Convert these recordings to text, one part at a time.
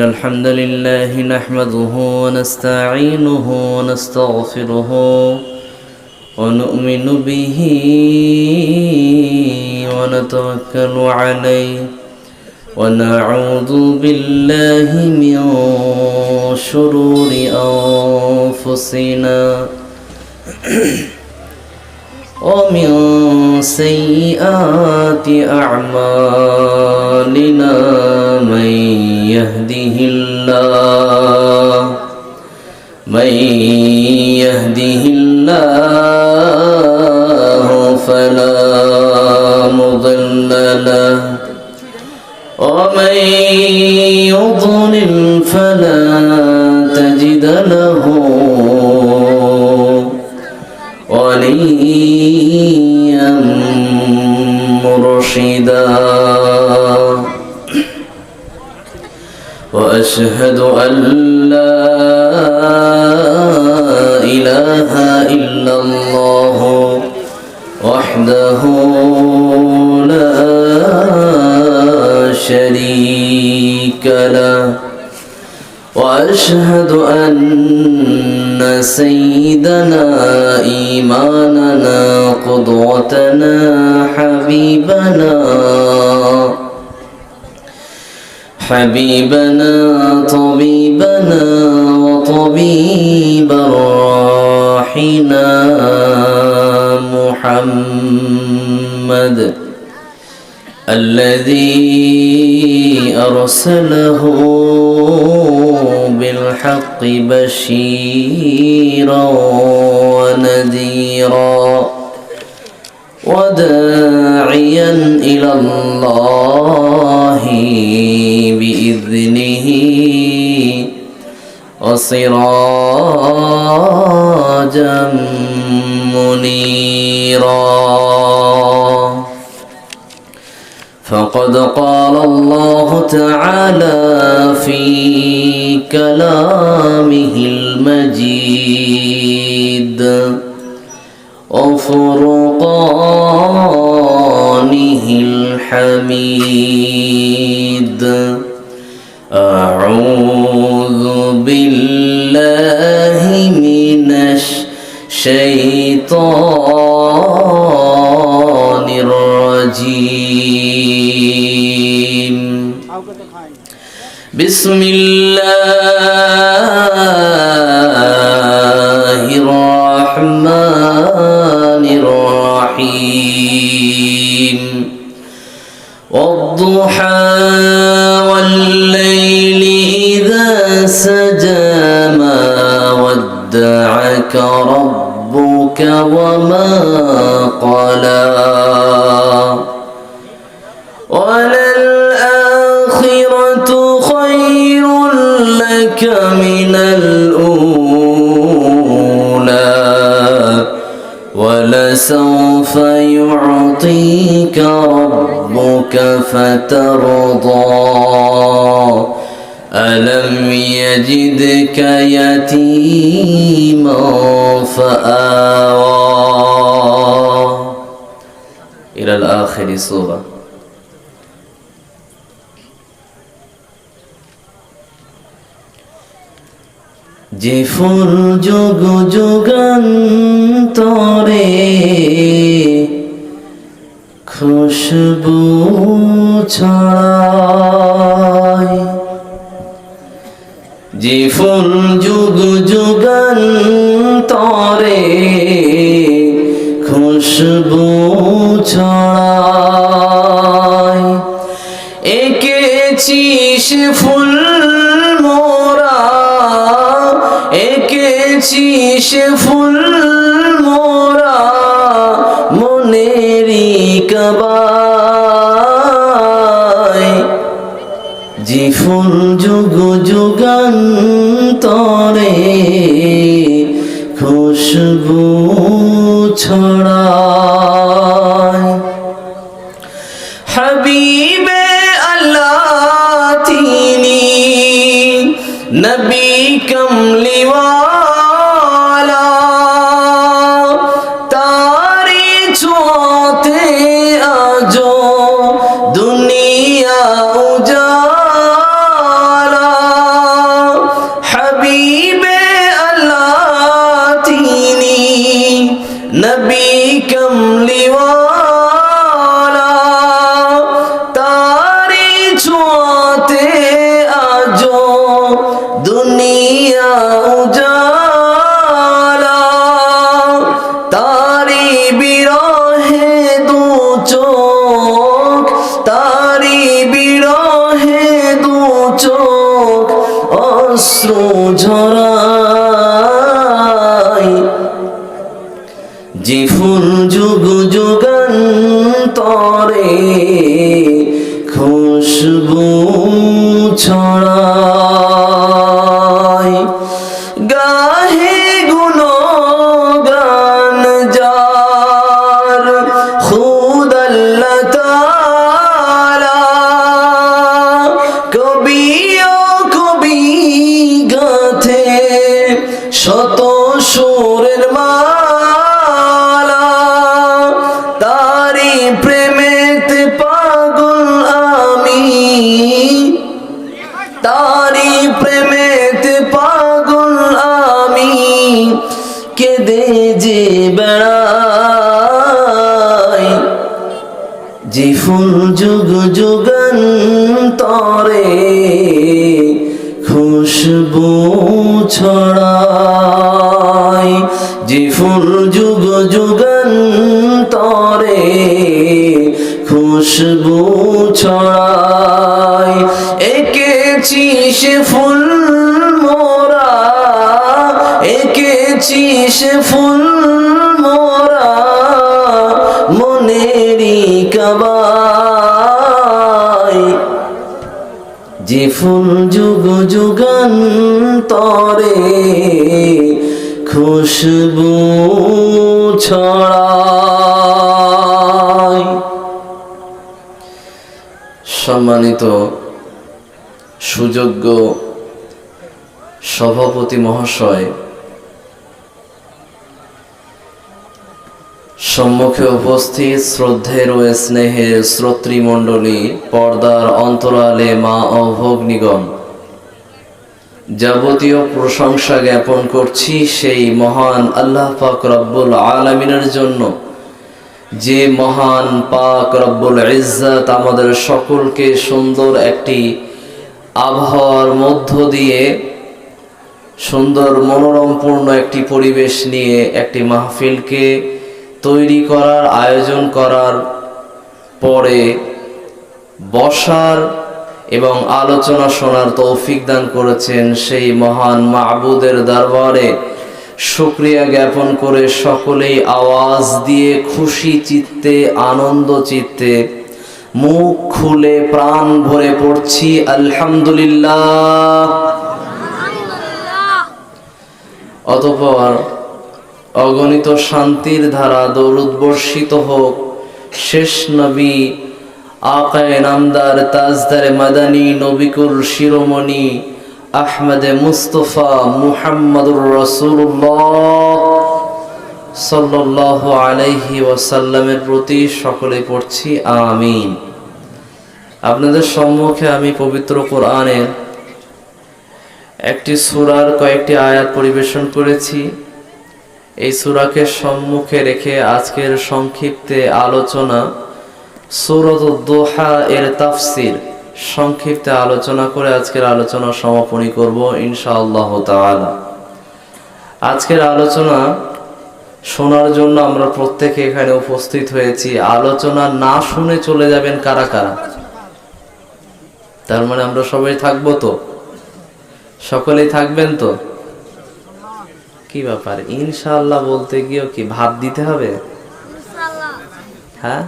الحمد لله نحمده ونستعينه ونستغفره ونؤمن به ونتوكل عليه ونعوذ بالله من شرور أنفسنا ومن سيئات أعمالنا من يهده الله فلا مضل له ومن يضلل فلا تجد له وليا مرشدا وأشهد أن لا إله إلا الله وحده لا شريك له وأشهد أن سيدنا إيماننا قدوتنا حبيبنا طبيبنا وطبيب روحنا محمد الذي أرسله بالحق بشيرا ونذيرا وداعيا إلى الله بإذنه وسراجا منيرا فقد قال الله تعالى في كلامه المجيد وفرقانه الحميد أعوذ بالله من الشيطان الرجيم بسم الله الرحمن الرحيم والضحى والليل إذا سجى ما ودعك ربك وما قلى وللآخرة خير لك من الأولى ولسوف يعطيك ربك فترضى ألم يجدك يتيما فآوى إلى الآخر سورة যে ফুল যুগ যুগান্তরে খুশবু ছড়ায় যে ফুল যুগ যুগান্তরে খুশবু ছড়ায় এঁকেছি সে ফুল মোরা এঁকেছি সে ফুল মোরা মনেরই কাবায় যে ফুল যুগ যুগান্তরে খুশবু ছড়ায় হাবিবে আল্লাহ তিনি নবী কমলিওয়ালা তারি ছোঁয়াতে আজো দুনিয়া উজালা অশ্রু ঝরায়, যে ফুল যুগ যুগান্তরে খুশবু ছড়ায়। গাহে গুণগান যার খুদ আল্লাহ তাআলা, কবি ও কবি গাথে শত সুরের মালা, তারি প্রেমেতে পাগল আমি, তারি প্রেমেতে পাগল আমি, কেঁদে যে বেড়াই, যে ফুল যুগ যুগান্তরে খুশবু ছড়ায়, যে ফুল যুগ যুগান্তরে খুশবু ছড়ায়। এঁকেছি সে ফুল মোরা, এঁকেছি সে ফুল মোরা মনেরই কাবায়, যে ফুল যুগ যুগান্তরে খুশবু ছড়ায়। সম্মানিত সুযোগ্য সভাপতি মহাশয়, সম্মুখে উপস্থিত শ্রদ্ধের ও স্নেহের শ্রোতৃমণ্ডলী, পর্দার অন্তরালে মা ও ভগ্নীগণ, যাবতীয় প্রশংসা জ্ঞাপন করছি সেই মহান আল্লাহ পাক রব্বুল আলামিনের জন্য, যে মহান পাক রব্বুল ইজ্জত আমাদের সকলকে সুন্দর একটি আবহাওয়ার মধ্য দিয়ে, সুন্দর মনোরমপূর্ণ একটি পরিবেশ নিয়ে একটি মাহফিলকে তৈরি করার, আয়োজন করার পরে বসার এবং আলোচনা শোনার তৌফিক দান করেছেন। সেই মহান মাবুদের দরবারে শুকরিয়া জ্ঞাপন করে সকলেই আওয়াজ দিয়ে খুশি চিত্তে, আনন্দ চিত্তে, মুখ খুলে প্রাণ ভরে পড়ছি আলহামদুলিল্লাহ। অতঃপর অগণিত শান্তির ধারা দরুদ বর্ষিত হোক শেষ নবী আকায়ে নামদার তাজদারে মাদানী নবিকুল শিরোমণি আহমদে মুস্তফা মুহাম্মদুর রাসূলুল্লাহ সাল্লাল্লাহু আলাইহি ওয়াসাল্লামের প্রতি সকলে পড়ছি আমিন। আপনাদের সম্মুখে আমি পবিত্র কোরআনের একটি সূরার কয়েকটি আয়াত পরিবেশন করেছি। এই সূরাকে সম্মুখে রেখে আজকের সংক্ষিপ্তে আলোচনা, সূরাতুদ দুহা এর তাফসীর সংক্ষিপ্তে আলোচনা করে আজকের আলোচনা সমাপনী করব ইনশাআল্লাহ তাআলা। আজকের আলোচনা শোনার জন্য আমরা প্রত্যেকে এখানে উপস্থিত হয়েছি। আলোচনা না শুনে চলে যাবেন কারা কারা? তার মানে আমরা সবাই থাকবো তো? সকলেই থাকবেন তো? কি ব্যাপার ইনশাআল্লাহ বলতে গিয়েও কি ভাত দিতে হবে? হ্যাঁ,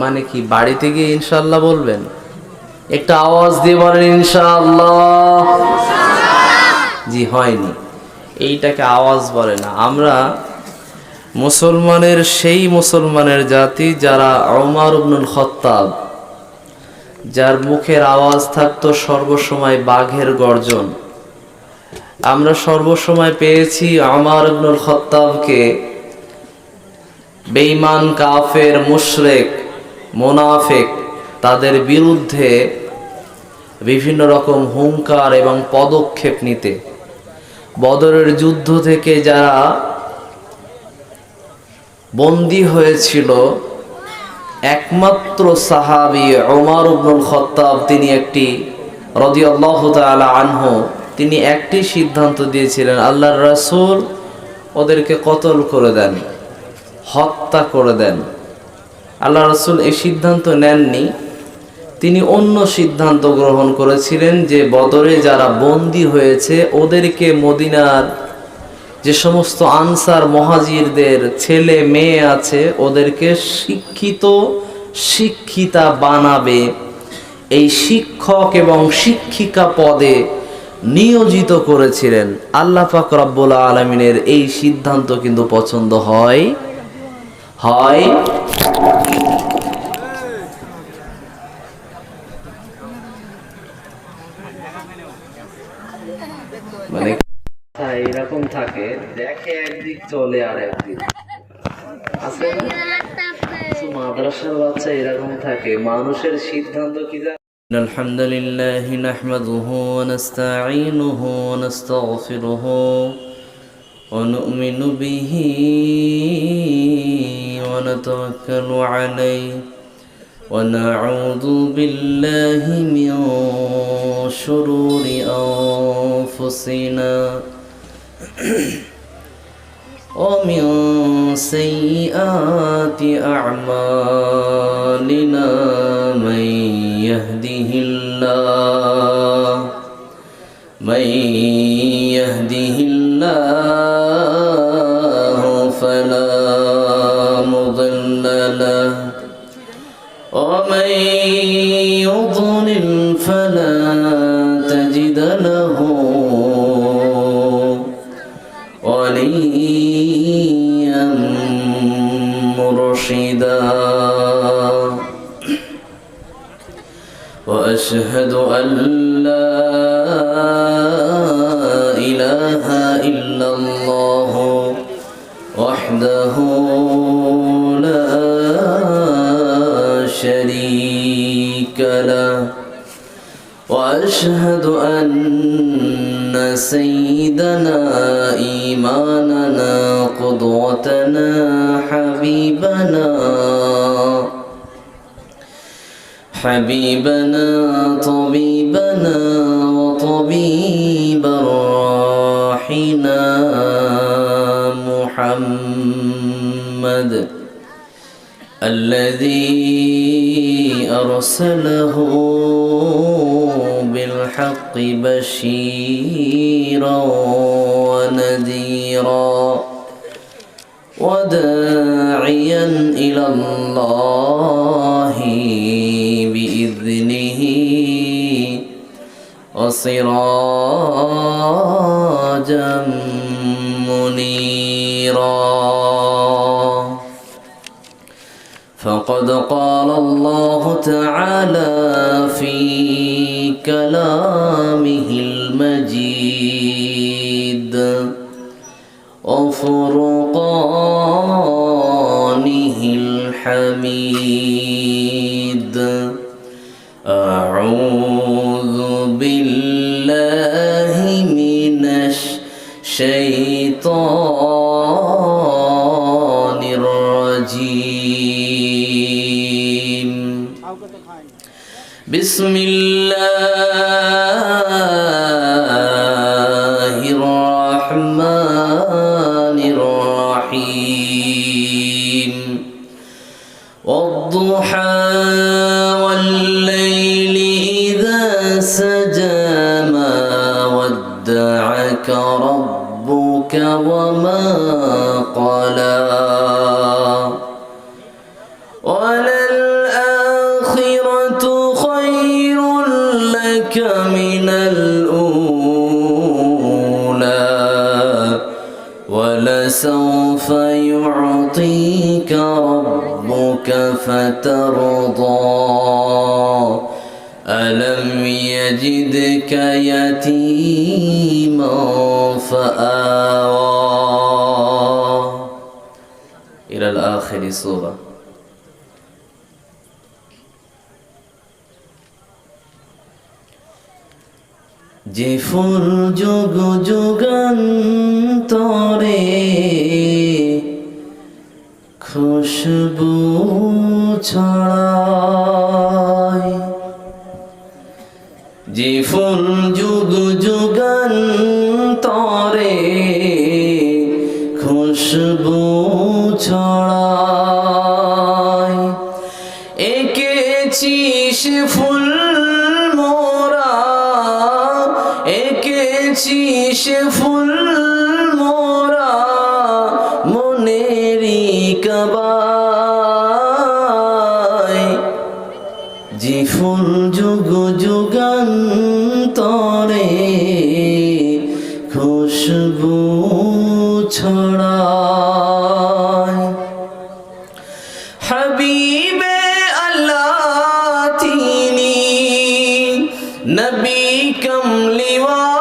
মানে কি বাড়িতে গিয়ে ইনশাআল্লাহ বলবেন? একটা আওয়াজ দিয়ে বলেন ইনশাআল্লাহ। জি, হয়নি, এইটাকে আওয়াজ বলে না। আমরা মুসলমানের সেই মুসলমানের জাতি যারা ওমর ইবনুল খাত্তাব, যার মুখের আওয়াজ থাকতো সর্বসময় বাঘের গর্জন। আমরা সর্বসময় পেয়েছি ওমর ইবনুল খাত্তাবকে বেঈমান, কাফের, মুশরিক, মুনাফিক তাদের বিরুদ্ধে বিভিন্ন রকম হুঙ্কার এবং পদক্ষেপ নিতে। বদরের যুদ্ধ থেকে যারা বন্দী হয়েছিল, একমাত্র সাহাবী ওমর ইবনুল খাত্তাব, তিনি একটি রাদিয়াল্লাহু তাআলা আনহু, তিনি একটি সিদ্ধান্ত দিয়েছিলেন, আল্লাহর রাসূল ওদেরকে কতল করে দেন, হত্যা করে দেন। আল্লাহ রাসূল এই সিদ্ধান্ত নেননি, তিনি অন্য সিদ্ধান্ত গ্রহণ করেছিলেন যে বদরে যারা বন্দী হয়েছে ওদেরকে মদিনার যে সমস্ত আনসার মুহাজিরদের ছেলে মেয়ে আছে ওদেরকে শিক্ষিতা বানাবে, এই শিক্ষক এবং শিক্ষিকা পদে নিয়োজিত করেছিলেন। আল্লাহ পাক রব্বুল আলামিনের এই সিদ্ধান্ত কিন্তু পছন্দ হয় মানে এরকম থাকে, দেখে একদিক চলে আর একদিক আছে না? মাদ্রাসার বাচ্চা এরকম থাকে, মানুষের সিদ্ধান্ত কি জানেন? আলহামদুলিল্লাহ নাহমাদুহু ওয়া নাস্তাঈনুহু ওয়া নাস্তাগফিরুহু ওয়া নু'মিনু বিহি ওয়া নাতাওয়াক্কালু আলাইহি ওয়া নাউযু বিল্লাহি মিন শুরুরি আনফুসিনা ومن سيئات أعمالنا من يهده الله فلا مضل له ومن يضلل فلا تجد له وليا مرشدا وأشهد أن لا إله إلا الله وحده لا شريك له وأشهد أن سيدنا إيماننا قدوتنا حبيبنا طبيبنا وطبيب روحنا محمد الذي أرسله بالحق بشيرا ونذيرا وداعيا إلى الله بإذنه وسراجا منيرا. فقد قال الله تعالى في كلامه المجيد وفرقانه الحميد أعوذ بالله من الشيطان الرجيم. بسم الله الرحمن الرحيم. والضحى والليل إذا سجى ما ودعك ربك وما قلى وللآخرة خير لك من الأولى ولسوف يعطيك ربك فترضى ألم يجدك يتيما فآوى إلى الآخر سورة. যে ফুল যুগ যুগান্তরে খুশবু ছড়ায়, যে ফুল যুগ যুগান্তরে খুশবু ছড়ায়, এঁকেছিস ফুল এঁকেছি সে ফুল মোরা মনেরই কাবায়, যে ফুল যুগ যুগান্তরে খুশবু ছড়ায়। হাবিবে আল্লাহ তিনি নবী কমলিওয়ালা,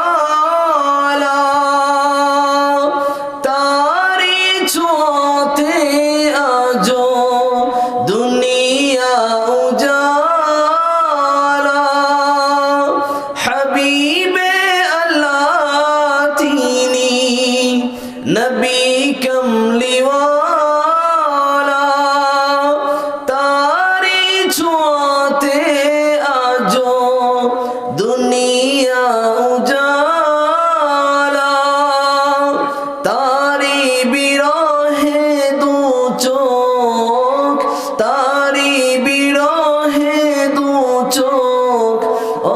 তারি ছোঁয়াতে আজো দুনিয়া উজালা। হাবিবে আল্লাহ তিনি নবী কমলিওয়ালা, তারি ছোঁয়াতে আজো দুনিয়া উজালা। তারি বিরহে দু চোখ, তারি বিরহে দু চোখ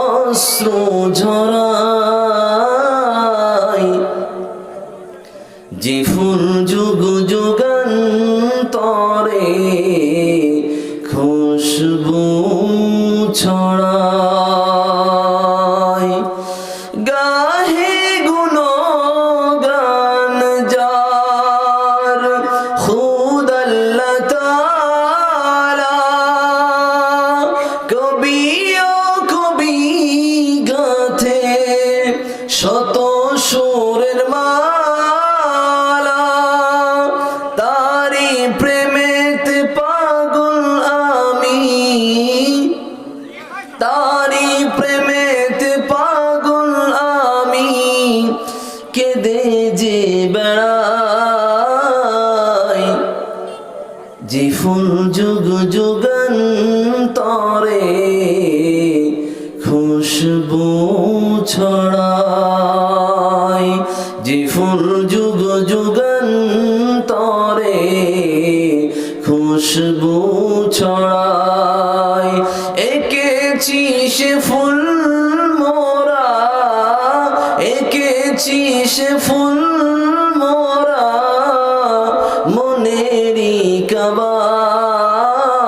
অশ্রু ঝরায়, যে ফুল যুগ যুগান্তরে খুশবু ছড়ায়। গাহে গুণগান যার খুদ আল্লাহ তাআলা, কবি ও কবি গাথে শত সুরের মালা। তারি প্রেমেতে পাগল আমি, তারি প্রেমেতে পাগল আমি, কেঁদে যে বেড়াই, যে ফুল যুগ যুগান্তরে খুশবু ছড়ায়, যে ফুল যুগ যুগান্তরে খুশবু ছড়ায়। এঁকেছি সে ফুল মোরা, এঁকেছি সে ফুল মোরা মনেরই কাবায়,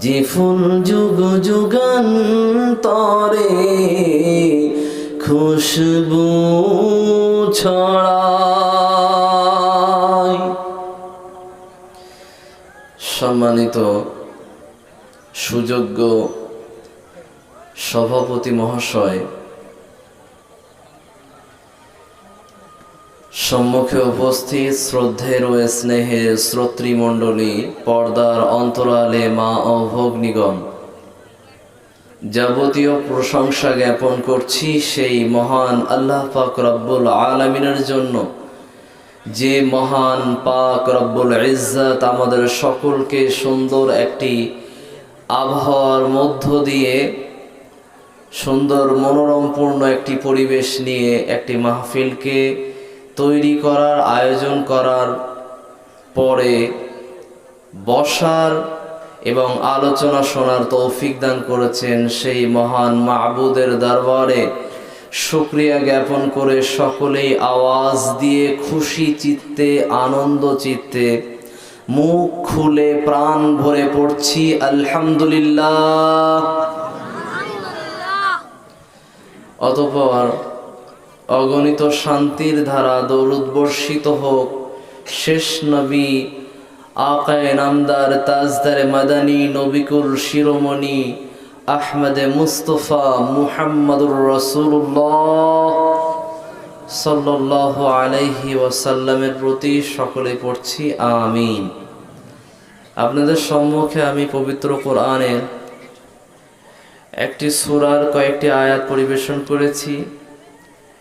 যে ফুল যুগ যুগান্তরে খুশবু ছড়ায়। সম্মানিত সুযোগ্য সভাপতি মহাশয়, সম্মুখে উপস্থিত শ্রদ্ধের ও স্নেহের শ্রোতৃমণ্ডলী, পর্দার অন্তরালে মা ও ভগ্নীগণ, যাবতীয় প্রশংসা জ্ঞাপন করছি সেই মহান আল্লাহ পাক রব্বুল আলামিনের জন্য, যে মহান পাক রব্বুল ইজ্জত আমাদের সকলকে সুন্দর একটি আবহাওয়ার মধ্য দিয়ে, সুন্দর মনোরমপূর্ণ একটি পরিবেশ নিয়ে একটি মাহফিলকে তৈরি করার, আয়োজন করার পরে বসার এবং আলোচনা শোনার তৌফিক দান করেছেন। সেই মহান মাবুদের দরবারে শুকরিয়া জ্ঞাপন করে সকলেই আওয়াজ দিয়ে খুশি চিত্তে, আনন্দ চিত্তে, মুখ খুলে প্রাণ ভরে পড়ছি আলহামদুলিল্লাহ। অতঃপর অগণিত শান্তির ধারা দরুদ বর্ষিত হোক শেষ নবী আকায়ে নামদার তাজদারে মাদানী নবিকুল শিরোমণি আহমদে মুস্তফা মুহাম্মদুর রাসূলুল্লাহ সাল্লাল্লাহু আলাইহি ওয়াসাল্লামের প্রতি সকলে পড়ছি আমিন। আপনাদের সম্মুখে আমি পবিত্র কোরআনের একটি সূরার কয়েকটি আয়াত পরিবেশন করেছি।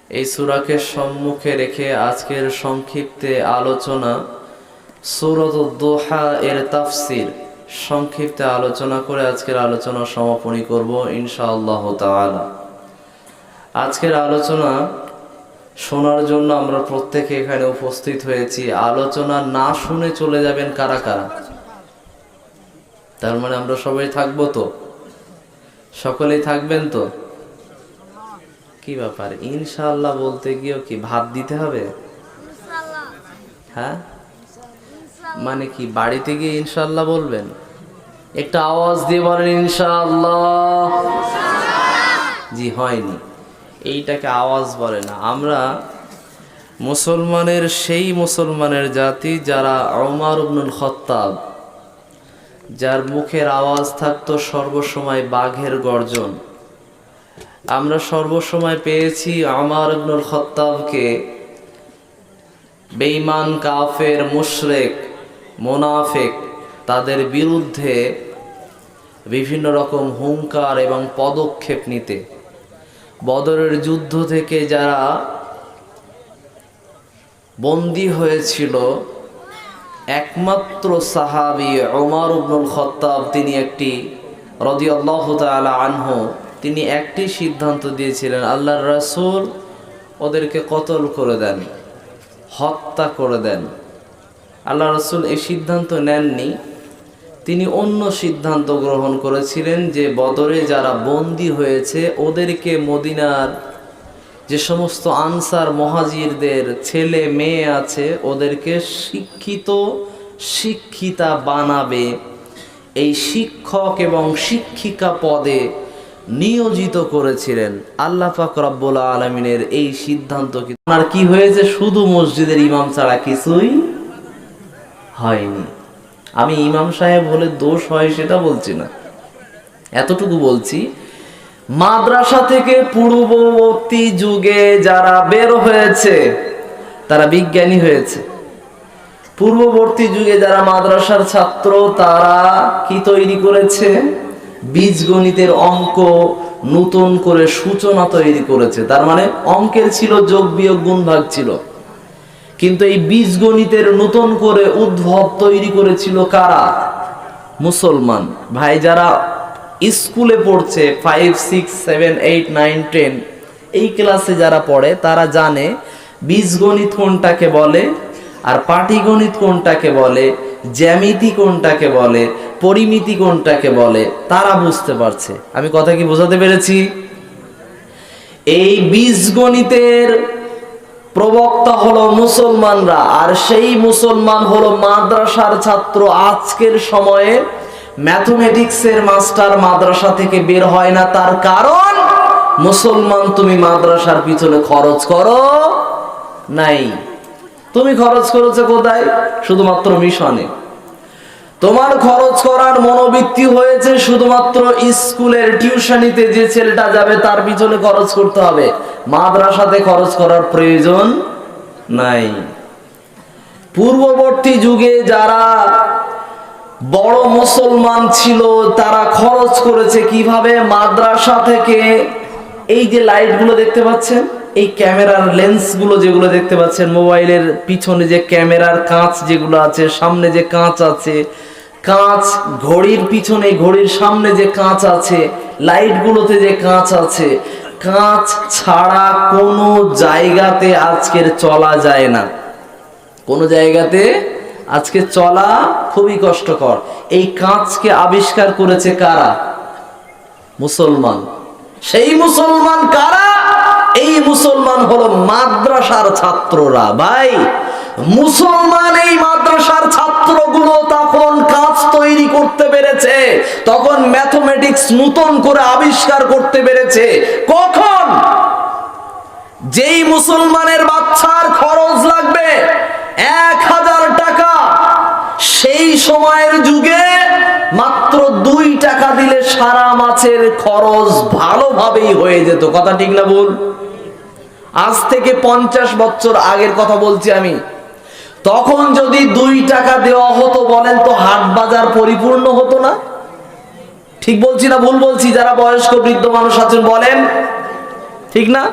এই সূরাকে সম্মুখে রেখে আজকের সংক্ষিপ্তে আলোচনা সূরাতুদ দুহা এর তাফসীর সংক্ষিপ্তে আলোচনা করে আজকের আলোচনা সমাপনী করব ইনশাআল্লাহ তাআলা। আজকের আলোচনা শোনার জন্য আমরা প্রত্যেকে এখানে উপস্থিত হয়েছি। আলোচনা না শুনে চলে যাবেন কারা কারা? তার মানে আমরা সবাই থাকবো তো? সকলেই থাকবেন তো? কি ব্যাপার, ইনশাআল্লাহ বলতে গিয়েও কি ভাত দিতে হবে? হ্যাঁ, মানে কি বাড়িতে গিয়ে ইনশাআল্লাহ বলবেন? একটা আওয়াজ দিয়ে বলেন ইনশাআল্লাহ। জি, হয়নি, এইটাকে আওয়াজ বলে না। আমরা মুসলমানের সেই মুসলমানের জাতি যারা ওমর ইবনুল খাত্তাব, যার মুখের আওয়াজ থাকতো সর্বসময় বাঘের গর্জন। আমরা সর্বসময় পেয়েছি ওমর ইবনুল খাত্তাবকে বেঈমান, কাফের, মুশরিক, মুনাফিক তাদের বিরুদ্ধে বিভিন্ন রকম হুঙ্কার এবং পদক্ষেপ নিতে। বদরের যুদ্ধ থেকে যারা বন্দী হয়েছিল, একমাত্র সাহাবী ওমর ইবনুল খাত্তাব তিনি একটি রাদিয়াল্লাহু তাআলা আনহু, তিনি একটি সিদ্ধান্ত দিয়েছিলেন, আল্লাহর রাসূল ওদেরকে কতল করে দেন, হত্যা করে দেন। আল্লাহ রাসূল এই সিদ্ধান্ত নেননি, তিনি অন্য সিদ্ধান্ত গ্রহণ করেছিলেন যে বদরে যারা বন্দী হয়েছে ওদেরকে মদিনার যে সমস্ত আনসার মুহাজিরদের ছেলে মেয়ে আছে ওদেরকে শিক্ষিতা বানাবে, এই শিক্ষক এবং শিক্ষিকা পদে নিয়োজিত করেছিলেন। আল্লাহ পাক রব্বুল আলামিনের এই সিদ্ধান্ত কি হয়েছে, শুধু মসজিদের ইমাম ছাড়া কিছুই হয়নি। আমি ইমাম সাহেব হলে দোষ হয় সেটা বলছি না, এতটুকু বলছি, মাদ্রাসা থেকে পূর্ববর্তী যুগে যারা বের হয়েছে তারা বিজ্ঞানী হয়েছে। পূর্ববর্তী যুগে যারা মাদ্রাসার ছাত্র তারা কি তৈরি করেছে, বীজগণিতের অঙ্ক নতুন করে সূচনা তৈরি করেছে। তার মানে অঙ্কের ছিল যোগ বিয়োগ গুণ ভাগ ছিল, কিন্তু এই বীজগণিতের নতুন করে উদ্ভব তৈরি করেছিল কারা? মুসলমান ভাই যারা স্কুলে পড়ছে, 5, 6, 7, 8, 9, 10 এই ক্লাসে যারা পড়ে তারা জানে বীজগণিত কোনটাকে বলে, আর পাটিগণিত কোনটাকে বলে, জ্যামিতি কোনটাকে বলে, পরিমিতি কোনটাকে বলে, তারা বুঝতে পারছে। আমি কথা কি বোঝাতে পেরেছি? এই বীজগণিতের প্রবক্তা হলো মুসলমানরা, আর সেই মুসলমান হলো মাদ্রাসার ছাত্র। আজকের সময়ে ম্যাথমেটিক্সের মাস্টার মাদ্রাসা থেকে বের হয় না, তার কারণ মুসলমান তুমি মাদ্রাসার পিছনে খরচ করো নাই। তুমি খরচ করেছো কোথায়? শুধুমাত্র মিশনে। তোমার খরচ করার মনোবৃত্তি হয়েছে শুধুমাত্র স্কুলের টিউশনিতে যে ছেলেটা যাবে তার পিছনে খরচ করতে হবে, মাদ্রাসাতে খরচ করার প্রয়োজন নাই। পূর্ববর্তী যুগে যারা বড় মুসলমান ছিল তারা খরচ করেছে কিভাবে? মাদ্রাসা থেকে এই যে লাইটগুলো দেখতে পাচ্ছেন, এই ক্যামেরার লেন্সগুলো যেগুলো দেখতে পাচ্ছেন, মোবাইলের পিছনে যে ক্যামেরার কাঁচ যেগুলো আছে, সামনে যে কাঁচ আছে, কাঁচ, ঘড়ির পিছনে ঘড়ির সামনে যে কাঁচ আছে, লাইটগুলোতে যে কাঁচ আছে, কাঁচ ছাড়া কোনো জায়গাতে আজকের চলা যায় না। কোনো জায়গাতে আজকে চলা খুবই কষ্টকর। এই কাঁচকে আবিষ্কার করেছে কারা? মুসলমান। সেই মুসলমান কারা? এই মুসলমান হলো মাদ্রাসার ছাত্ররা। ভাই, মুসলমান এই মাদ্রাসার ছাত্রগুলো তখন কাঁচ তৈরি করতে পেরেছে, তখন ম্যাথমেটিক্স নতুন করে আবিষ্কার করতে পেরেছে। কখন? যেই মুসলমানের বাচ্চার খরচ লাগবে 1000 টাকা, সেই সময়ের যুগে মাত্র 2 টাকা দিলে সারা মাসের খরচ ভালোভাবেই হয়ে যেত। কথা ঠিক না ভুল? আজ থেকে 50 বছর আগের কথা বলছি আমি। তখন যদি 2 টাকা দেওয়া হতো বলেন তো হাট বাজার পরিপূর্ণ হতো না? ঠিক বলছি না ভুল বলছি? যারা বয়স্ক বৃদ্ধ মানুষ আছেন বলেন, ঠিক না?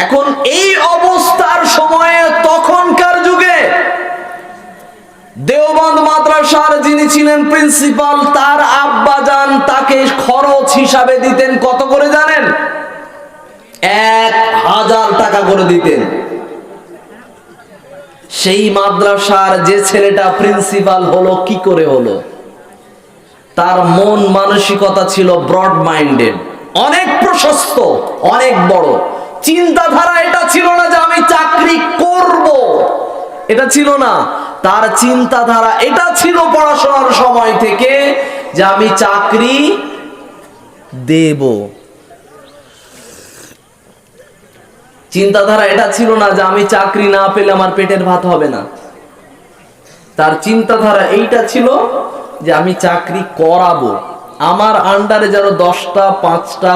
এখন এই অবস্থার সময়ে তখনকার যুগে দেওবন্দ মাদ্রাসার যিনি ছিলেন প্রিন্সিপাল, তার আব্বাজান তাকে খরচ হিসাবে দিতেন কত করে জানেন? 1000 টাকা করে দিতেন। সেই মাদ্রাসার যে ছেলেটা প্রিন্সিপাল হলো, কি করে হলো? তার মন মানসিকতা ছিল ব্রড মাইন্ডেড, অনেক প্রশস্ত, অনেক বড়। চিন্তাধারা এটা ছিল না যে আমি চাকরি করব, এটা ছিল না। তার চিন্তাধারা এটা ছিল পড়াশোনার সময় থেকে যে আমি চাকরি দেব। চিন্তাধারা এটা ছিল না যে আমি চাকরি না পেলে আমার পেটের ভাত হবে না। তার চিন্তাধারা এইটা ছিল যে আমি চাকরি করাবো, আমার আন্ডারে যেন 10টা 5টা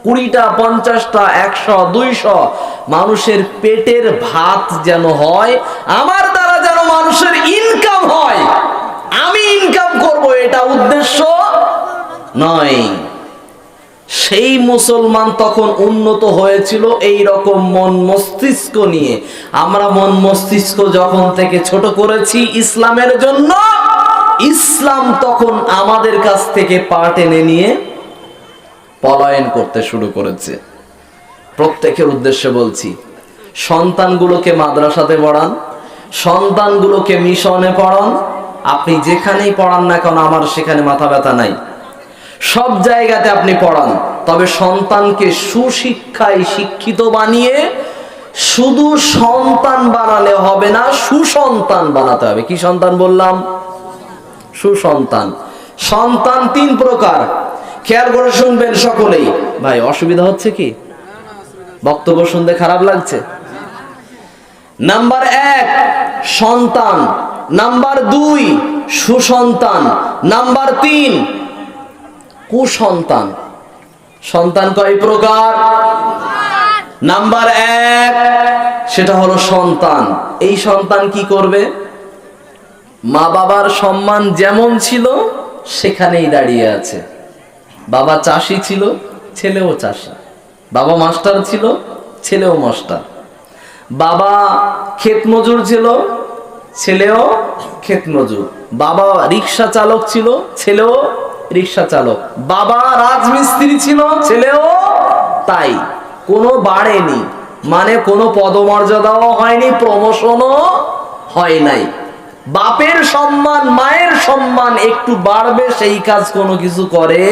20টা 50টা 100 200 মানুষের পেটের ভাত যেন হয়, আমার দ্বারা যেন মানুষের ইনকাম হয়, আমি ইনকাম করব, এটা উদ্দেশ্য নয়। সেই মুসলমান তখন উন্নত হয়েছিল এই রকম মন মস্তিষ্ক নিয়ে। আমরা মন মস্তিষ্ক যখন থেকে ছোট করেছি ইসলামের জন্য, ইসলাম তখন আমাদের কাছ থেকে পা টেনে নিয়ে পলায়ন করতে শুরু করেছে। প্রত্যেকের উদ্দেশ্যে বলছি, সন্তানগুলোকে মাদ্রাসাতে পড়ান, সন্তানগুলোকে মিশনে পড়ান, আপনি যেখানেই পড়ান না কেন আমার সেখানে মাথা ব্যথা নাই, সব জায়গাতে আপনি পড়ান। তবে সন্তানকে সুশিক্ষায় শিক্ষিত বানিয়ে শুধু সন্তান বানালে হবে না, সুসন্তান বানাতে হবে। কি সন্তান বললাম? সুসন্তান। সন্তান 3 প্রকার, খেয়াল করে শুনবেন সকলেই। ভাই অসুবিধা হচ্ছে কি? বক্তব্য শুনতে খারাপ লাগছে? নাম্বার 1 সন্তান, নাম্বার 2 সুসন্তান, নাম্বার 3 কুসন্তান। সন্তান কয় প্রকার? নাম্বার 1 সেটা হলো সন্তান। এই সন্তান কি করবে? মা বাবার সম্মান যেমন ছিল সেখানেই দাঁড়িয়ে আছে। বাবা চাষি ছিল, ছেলেও চাষি। বাবা মাস্টার ছিল, ছেলেও মাস্টার। বাবা ক্ষেত মজুর ছিল, ছেলেও ক্ষেত মজুর। বাবা রিক্সা চালক ছিল, ছেলেও রিক্সা চালক। বাবা রাজমিস্ত্রি ছিল, ছেলেও তাই। কোনো বাড়েনি, মানে কোনো পদমর্যাদাও হয়নি, প্রমোশনও হয় নাই। বাপের সম্মান মায়ের সম্মান একটু বাড়বে সেই কাজ কোনো কিছু করে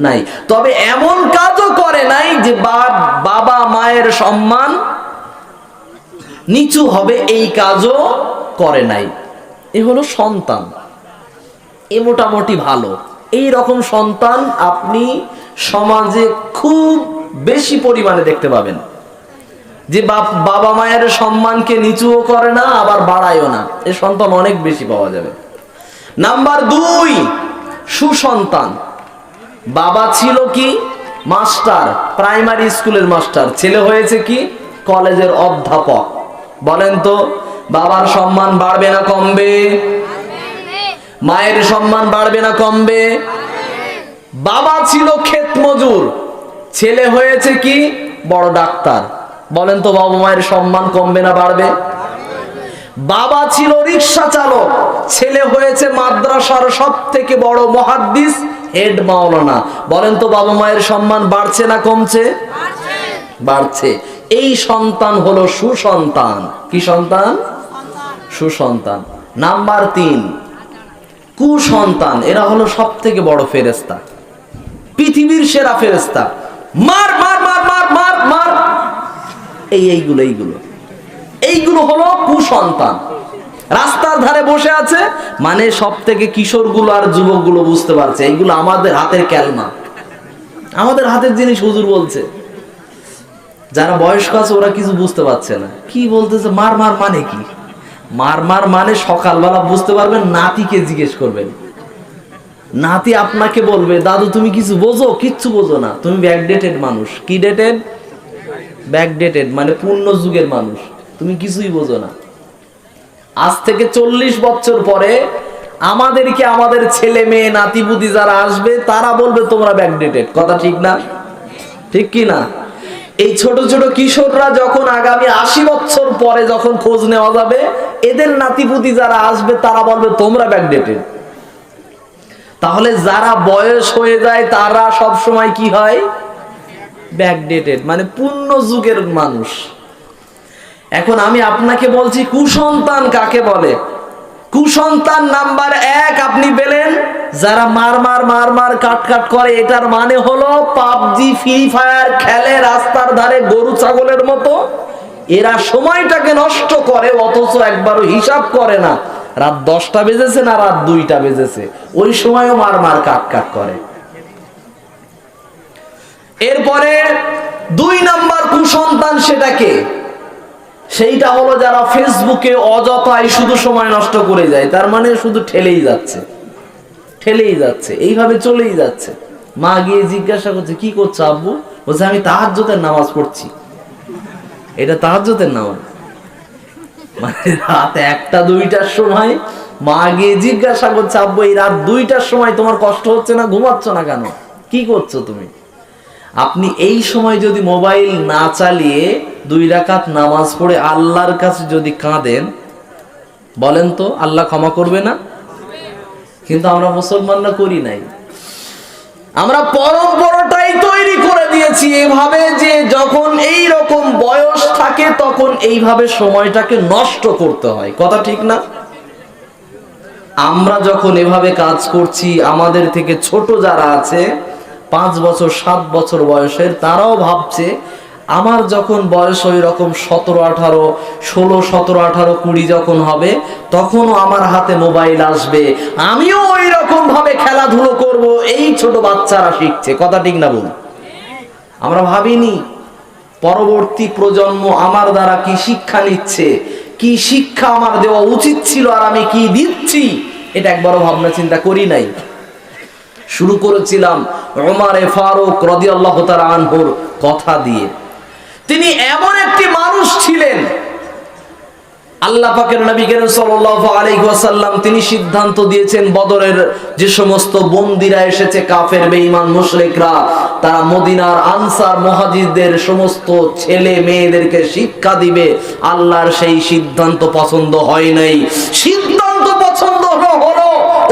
নাই। তবে এমন কাজও করে নাই যে বাবা মায়ের সম্মান নিচু হবে, এই কাজও করে নাই। এ হলো সন্তান, এ মোটামুটি ভালো। এই রকম সন্তান আপনি সমাজে খুব বেশি পরিমাণে দেখতে পাবেন, যে বাবা মায়ের সম্মানকে নিচুও করে না আবার বাড়ায়ও না। এ সন্তান অনেক বেশি পাওয়া যাবে। নাম্বার 2 সুসন্তান। বাবা ছিল কি? মাস্টার, প্রাইমারি স্কুলের মাস্টার, ছেলে হয়েছে কি? কলেজের অধ্যাপক। বলেন তো বাবার সম্মান বাড়বে না কমবে? মায়ের সম্মান বাড়বে না কমবে? বাবা ছিল ক্ষেত মজুর, ছেলে হয়েছে কি? বড় ডাক্তার। বলেন তো বাবা মায়ের সম্মান কমবে না বাড়বে? বাবা ছিল রিক্সা চালক, ছেলে হয়েছে মাদ্রাসার সবথেকে বড় মুহাদ্দিস, হেড মাওলানা। বলেন তো বাবা মায়ের সম্মান বাড়ছে না কমছে? বাড়ছে। এই সন্তান হলো সুসন্তান। কি সন্তান? সুসন্তান। নাম্বার 3 কুসন্তান। এরা হলো সবথেকে বড় ফেরেশতা, পৃথিবীর সেরা ফেরেশতা। মার মার মার মার মার মার, এইগুলো হলো কুসন্তান। রাস্তার ধারে বসে আছে, মানে সবথেকে কিশোরগুলো আর যুবকগুলো বুঝতে পারছে এইগুলো আমাদের হাতের ক্যালমা, আমাদের হাতের জিনিস হুজুর বলছে। যারা বয়স্ক আছে ওরা কিছু বুঝতে পারছে না, কি বলতেছে মার মার মানে কি? মার মার মানে সকালবেলা বুঝতে পারবেন, নাতিকে জিজ্ঞেস করবেন, নাতি আপনাকে বলবে দাদু তুমি কিছু বোঝো? কিচ্ছু বোঝো না, তুমি ব্যাকডেটেড মানুষ। কি ডেটেড? ব্যাকডেটেড মানে পূর্ণ যুগের মানুষ, তুমি কিছুই বোঝো না। আজ থেকে 40 বছর পরে আমাদেরকে আমাদের ছেলে মেয়ে নাতিপুতি যারা আসবে তারা বলবে তোমরা ব্যাকডেটেড। কথা ঠিক না? ঠিক কি না? এই ছোট ছোট কিশোররা যখন আগামী 80 বছর পরে যখন খোঁজ নেওয়া যাবে, এদের নাতিপুতি যারা আসবে তারা বলবে তোমরা ব্যাকডেটেড। তাহলে যারা বয়স হয়ে যায় তারা সব সময় কি হয়? ব্যাকডেটেড, মানে পূর্ণ যুগের মানুষ। এখন আমি আপনাকে বলছি কুসন্তান কাকে বলে? কুসন্তান নাম্বার 1 আপনি পেলেন, যারা মার কাট করে। এটার মানে হলো পাবজি ফ্রি ফায়ার খেলে রাস্তার ধারে গরু ছাগলের মতো। এরা সময়টাকে নষ্ট করে, অথচ একবারও হিসাব করে না রাত 10টা বেজেছে না রাত 2টা বেজেছে, ওই সময়ও মার কাট করে। এরপরে 2 নাম্বার কুসন্তান, সেটাকে সেইটা হলো যারা ফেসবুকে অযথাই শুধু সময় নষ্ট করে যায়। তার মানে শুধু ঠেলেই যাচ্ছে, এইভাবে চলেই যাচ্ছে। মা গিয়ে জিজ্ঞাসা করছে, কি করছো আব্বু? বলছে, আমি তাহাজ্জুদের নামাজ পড়ছি। এটা তাহাজ্জুদের নামাজ মানে রাত 1টা 2টার সময় মা গিয়ে জিজ্ঞাসা করছে, আব্বু এই রাত 2টার সময় তোমার কষ্ট হচ্ছে না? ঘুমাচ্ছ না কেন? কি করছো তুমি? আপনি এই সময় যদি মোবাইল না চালিয়ে 2 রাকাত নামাজ পড়ে আল্লাহর কাছে যদি কাঁদেন, বলেন তো আল্লাহ ক্ষমা করবে না? কিন্তু আমরা মুসলমানরা করি নাই। আমরা পরম্পরাটাই তৈরি করে দিয়েছি এভাবে যে যখন এই রকম বয়স থাকে তখন এইভাবে সময়টাকে নষ্ট করতে হয়। কথা ঠিক না? আমরা যখন এভাবে কাজ করছি, আমাদের থেকে ছোট যারা আছে 5 বছর 7 বছর বয়সের, তারাও ভাবছে আমার যখন বয়স ওই রকম 17 18 16 17 18 20 যখন হবে তখনও আমার হাতে মোবাইল আসবে, আমিও ওই রকম ভাবে খেলাধুলো করব। এই ছোট বাচ্চারা শিখছে। কথা ঠিক না বলুন? আমরা ভাবিনি পরবর্তী প্রজন্ম আমার দ্বারা কি শিক্ষা নিচ্ছে, কি শিক্ষা আমার দেওয়া উচিত ছিল আর আমি কি দিচ্ছি, এটা একবারও ভাবনা চিন্তা করি নাই। শুরু করেছিলাম ওমর ফারুক রাদিয়াল্লাহু তাআলা আনহুর কথা দিয়ে। তিনি এমন একটি মানুষ ছিলেন, আল্লাহ পাকের নবী করিম সাল্লাল্লাহু আলাইহি ওয়াসাল্লাম তিনি সিদ্ধান্ত দিয়েছেন বদরের যে সমস্ত বন্দীরা এসেছে, কাফের বেঈমান মুশরিকরা, তারা মদিনার আনসার মুহাজিরদের সমস্ত ছেলে মেয়েদেরকে শিক্ষা দিবে। আল্লাহর সেই সিদ্ধান্ত পছন্দ হয় নাই। সিদ্ধান্ত পছন্দ হলো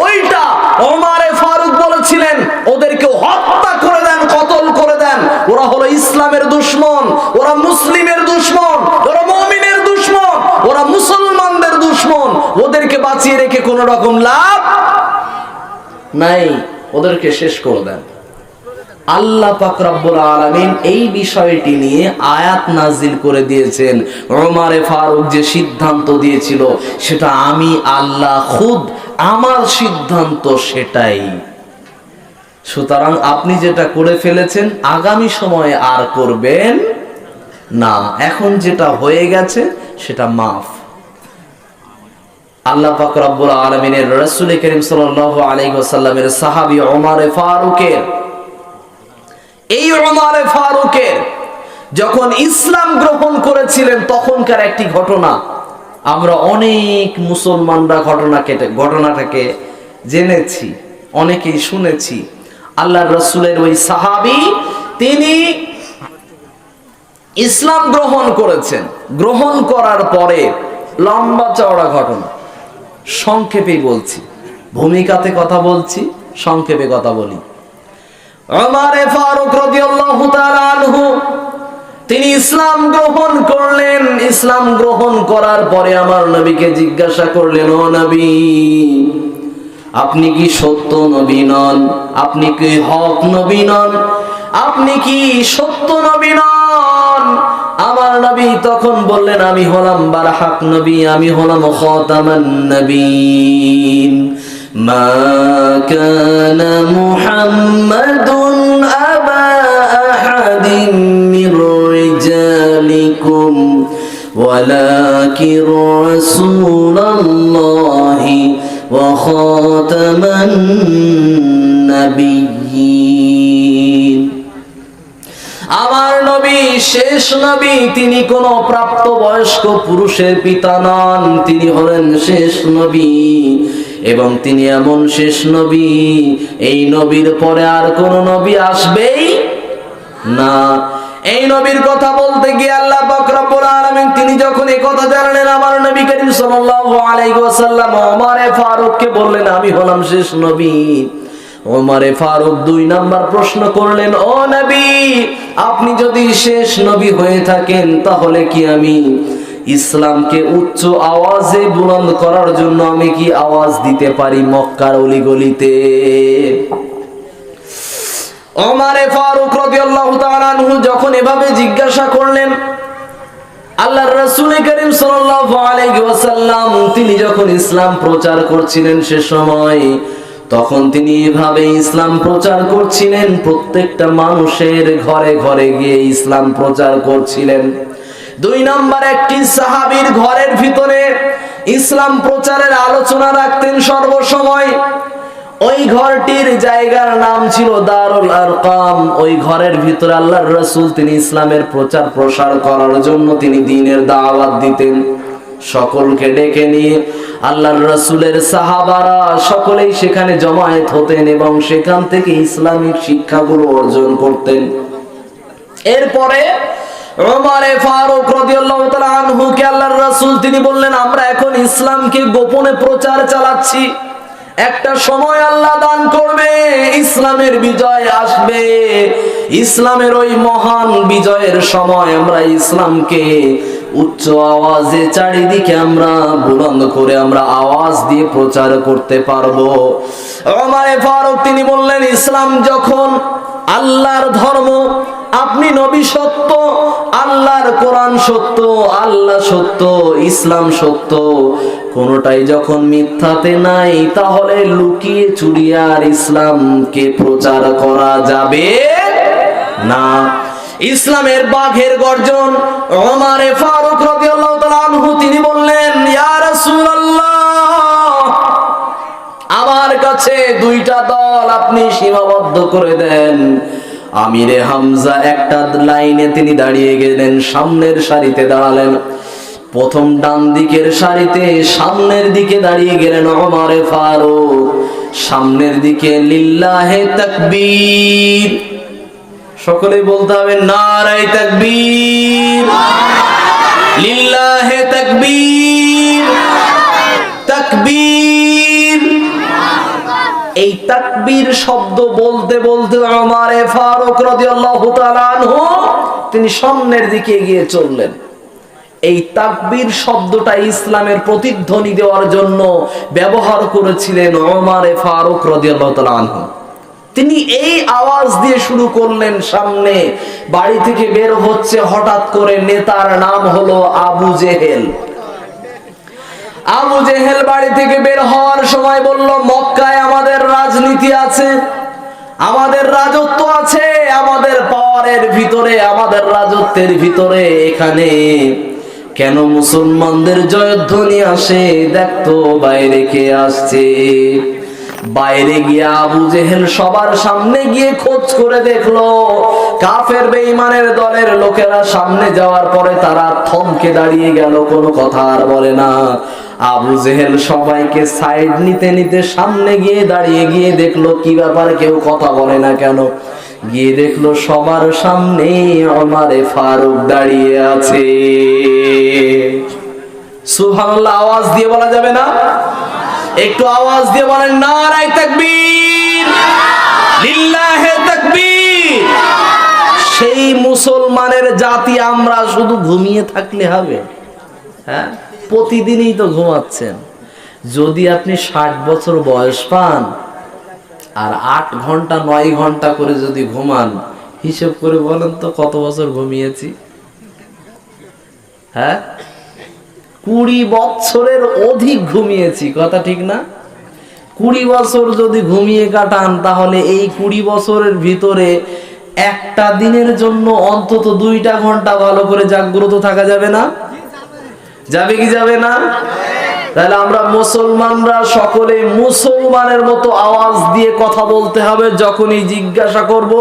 ওইটা ওমর ফারুক বলেছিলেন, ওদেরকে হত্যা করে দেন, কতল করে দেন। ওরা হলো ইসলামের দুশমন, ওরা মুসলিমের দুশমন, ওরা মুমিনের দুশমন, ওরা মুসলমানদের দুশমন। ওদেরকে বাঁচিয়ে রেখে কোনো রকম লাভ নাই, ওদেরকে শেষ করে দেন। আল্লাহ পাক রব্বুল আলামিন এই বিষয়টি নিয়ে আয়াত নাজিল করে দিয়েছেন। ওমর ফারুক যে সিদ্ধান্ত দিয়েছিল সেটা আমি আল্লাহ খুদ আমার সিদ্ধান্ত সেটাই। সুতরাং আপনি যেটা করে ফেলেছেন আগামী সময়ে আর করবেন না। এখন যেটা হয়ে গেছে সেটা মাফ। আল্লাহ পাক রব্বুল আলামিনের রাসূল করিম সাল্লাল্লাহু আলাইহি ওয়াসাল্লামের সাহাবী ওমর ফারুকের, এই ওমর ফারুকের যখন ইসলাম গ্রহণ করেছিলেন তখনকার একটি ঘটনা আমরা অনেক মুসলমানরা ঘটনাটাকে জেনেছি, অনেকেই শুনেছি। আল্লাহর রাসূলের ওই সাহাবী তিনি ইসলাম গ্রহণ করেছেন। গ্রহণ করার পরে লম্বা চওড়া ঘটনা, সংক্ষেপে বলছি, ভূমিকাতে কথা বলছি, সংক্ষেপে কথা বলি। ওমর ফারুক রাদিয়াল্লাহু তাআলা আনহু তিনি ইসলাম গ্রহণ করলেন। ইসলাম গ্রহণ করার পরে আমার নবীকে জিজ্ঞাসা করলেন, ও নবী, আপনি কি সত্য নবী নন? আপনি কি হক নবী নন? আপনি কি সত্য নবী নন? আমার নবী তখন বললেন, আমি হলাম বারহাক নবী, আমি হলাম খাতামান নবীন। মা কানা মুহাম্মাদুন আবা আহাদিন মির রিজালিকুম ওয়ালাকিন রাসূলুল্লাহি ওয়া খাতামান নাবিয়্যিন। আমার নবী শেষ নবী, তিনি কোন প্রাপ্তবয়স্ক পুরুষের পিতা নন, তিনি হলেন শেষ নবী। এবং তিনি এমন শেষ নবী, এই নবীর পরে আর কোন নবী আসবেই না। এই নবীর কথা বলতে গিয়ে আল্লাহ পাক রব্বুল আলামিন তিনি যখন এই কথা জানলেন, আমার নবী করিম সাল্লাল্লাহু আলাইহি ওয়াসাল্লাম ওমর ফারুককে বললেন, আমি হলাম শেষ নবী। ওমর ফারুক 2 নাম্বার প্রশ্ন করলেন, ও নবী, আপনি যদি শেষ নবী হয়ে থাকেন তাহলে কি আমি ইসলামকে উচ্চ আওয়াজে বুলন্দ করার জন্য আমি কি আওয়াজ দিতে পারি মক্কার অলিগলিতে? ওমরে ফারুক রাদিয়াল্লাহু তাআলা আনহু যখন এভাবে জিজ্ঞাসা করলেন, আল্লাহর রাসূল করিম সাল্লাল্লাহু আলাইহি ওয়াসাল্লাম তিনি যখন ইসলাম প্রচার করছিলেন সে সময়, তখন তিনি এভাবে ইসলাম প্রচার করছিলেন, প্রত্যেকটা মানুষের ঘরে ঘরে গিয়ে ইসলাম প্রচার করছিলেন। 2 নাম্বার, একটি সাহাবীর ঘরের ভিতরে ইসলাম প্রচারের আলোচনা রাখতেন সর্বসময়। ওই ঘরটির জায়গার নাম ছিল দারুল আরকাম। ওই ঘরের ভিতরে আল্লাহর রাসূল তিনি ইসলামের প্রচার প্রসার করার জন্য তিনি দ্বীনের দাওয়াত দিতেন। সকলকে ডেকে নিয়ে আল্লাহর রাসূলের সাহাবারা সকলেই সেখানে জমায়েত হতেন এবং সেখান থেকে ইসলামিক শিক্ষাগুলো অর্জন করতেন। এরপরে ওমর ফারুক রাদিয়াল্লাহু তাআলা আনহু কে আল্লাহর রাসূল তিনি বললেন, আমরা এখন ইসলামকে গোপনে প্রচার চালাচ্ছি, একটা সময় আল্লাহ দান করবে, ইসলামের বিজয় আসবে। ইসলামের ওই মহান বিজয়ের সময় আমরা ইসলামকে উচ্চ আওয়াজে চারিদিকে আমরা বুলন্দ করে আমরা আওয়াজ দিয়ে প্রচার করতে পারবো। ওমর ফারুক তিনি বললেন, ইসলাম যখন আল্লাহর ধর্ম, আপনি নবী সত্য, আল্লাহর কোরআন সত্য, আল্লাহ সত্য, ইসলাম সত্য, কোনটাই যখন মিথ্যাতে নাই, তাহলে লুকিয়ে চুরিয়ে আর ইসলামকে প্রচার করা যাবে না। ইসলামের বাঘের গর্জন। ওমর ফারুক রাদিয়াল্লাহু তাআলা আনহু তিনি বললেন, ইয়া রাসূলুল্লাহ, আমার কাছে 2টা দল আপনি সীমাবদ্ধ করে দেন। আমিরে হামজা একটা লাইনে তিনি দাঁড়িয়ে গেলেন, সামনের সারিতে দাঁড়ালেন। প্রথম ডান দিকের সারিতে সামনের দিকে দাঁড়িয়ে গেলেন ওমর ফারুক। সামনের দিকে লিল্লাহে তাকবীর, সকলে বলতে হবে নারায়ে তাকবীর, লিল্লাহে তাকবীর, তাকবীর। এই তাকবীর শব্দ বলতে বলতে ওমর ফারুক রাদিয়াল্লাহু তাআলা আনহু তিনি সামনের দিকে এগিয়ে চললেন। এই তাকবীর শব্দটা ইসলামের প্রতিধ্বনি দেওয়ার জন্য ব্যবহার করেছিলেন ওমর ফারুক রাদিয়াল্লাহু তাআলা আনহু। তিনি এই আওয়াজ দিয়ে শুরু করলেন। সামনে বাড়ি থেকে বের হচ্ছে হঠাৎ করে, নেতার নাম হলো আবু জেহেল। আবু জেহেল বাড়ি থেকে বের হওয়ার সময় বলল, মক্কায় আমাদের রাজনীতি আছে, আমাদের রাজত্ব আছে, আমাদের পাওয়ারের ভিতরে, আমাদের রাজত্বের ভিতরে, এখানে কেন মুসলমানদের জয়ধ্বনি আসে? দেখতো বাইরে কে আসছে। বাইরে গিয়ে আবু জেহেল সবার সামনে গিয়ে খোঁজ করে দেখলো, কাফের বেঈমানের দলের লোকেরা সামনে যাওয়ার পরে তারা থমকে দাঁড়িয়ে গেল, কোনো কথা আর বলে না। আবু জেহেল সবাইকে সাইড নিতে নিতে সামনে গিয়ে দাঁড়িয়ে গিয়ে দেখলো কি ব্যাপার, কেউ কথা বলে না কেন। গিয়ে দেখলো সবার সামনে ওমর ফারুক দাঁড়িয়ে আছে। সুবহানাল্লাহ, আওয়াজ দিয়ে বলা যাবে না? একটু আওয়াজ দিয়ে বলেন নারায়ে তাকবীর, লিল্লাহে তাকবীর। সেই মুসলমানের জাতি আমরা শুধু ঘুমিয়ে থাকলে হবে? হ্যাঁ, প্রতিদিনই তো ঘুমাচ্ছেন। যদি আপনি 60 বছর বয়স পান আর 8 ঘন্টা 9 ঘন্টা করে যদি ঘুমান, হিসেব করে বলেন তো কত বছর ঘুমিয়েছি? হ্যাঁ, 20 বছরের অধিক ঘুমিয়েছি, কথা ঠিক না? 20 বছর যদি ঘুমিয়ে কাটান, তাহলে এই 20 বছরের ভিতরে একটা দিনের জন্য অন্তত 2টা ঘন্টা ভালো করে জাগ্রত থাকা যাবে না? যাবে কি যাবে না? তাহলে আমরা মুসলমানরা সকলে মুসলমানের মতো আওয়াজ দিয়ে কথা বলতে হবে। যখনই জিজ্ঞাসা করব,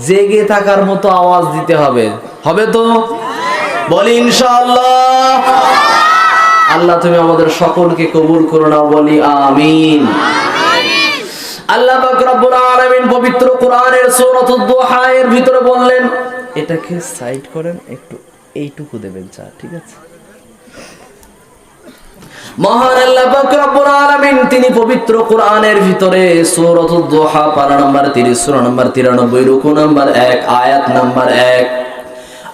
জেগে থাকার মতো আওয়াজ দিতে হবে। হবে তো? বলি ইনশাআল্লাহ। আল্লাহ তুমি আমাদের সকলকে কবুল করো না, বলি আমিন। আল্লাহ পাক রব্বুল আলামিন পবিত্র কোরআনের সূরাতুদ দুহা এর ভিতরে বললেন, এটাকে সাইড করেন, একটু এইটুকু দেবেন চা, ঠিক আছে? মহান আল্লাহ পাক রব্বুল আলামিন তিনি পবিত্র কোরআনের ভিতরে সূরাতুদ দুহা পারা নাম্বার 30, সূরা নাম্বার 93, রুকু নাম্বার 1, আয়াত নাম্বার 1,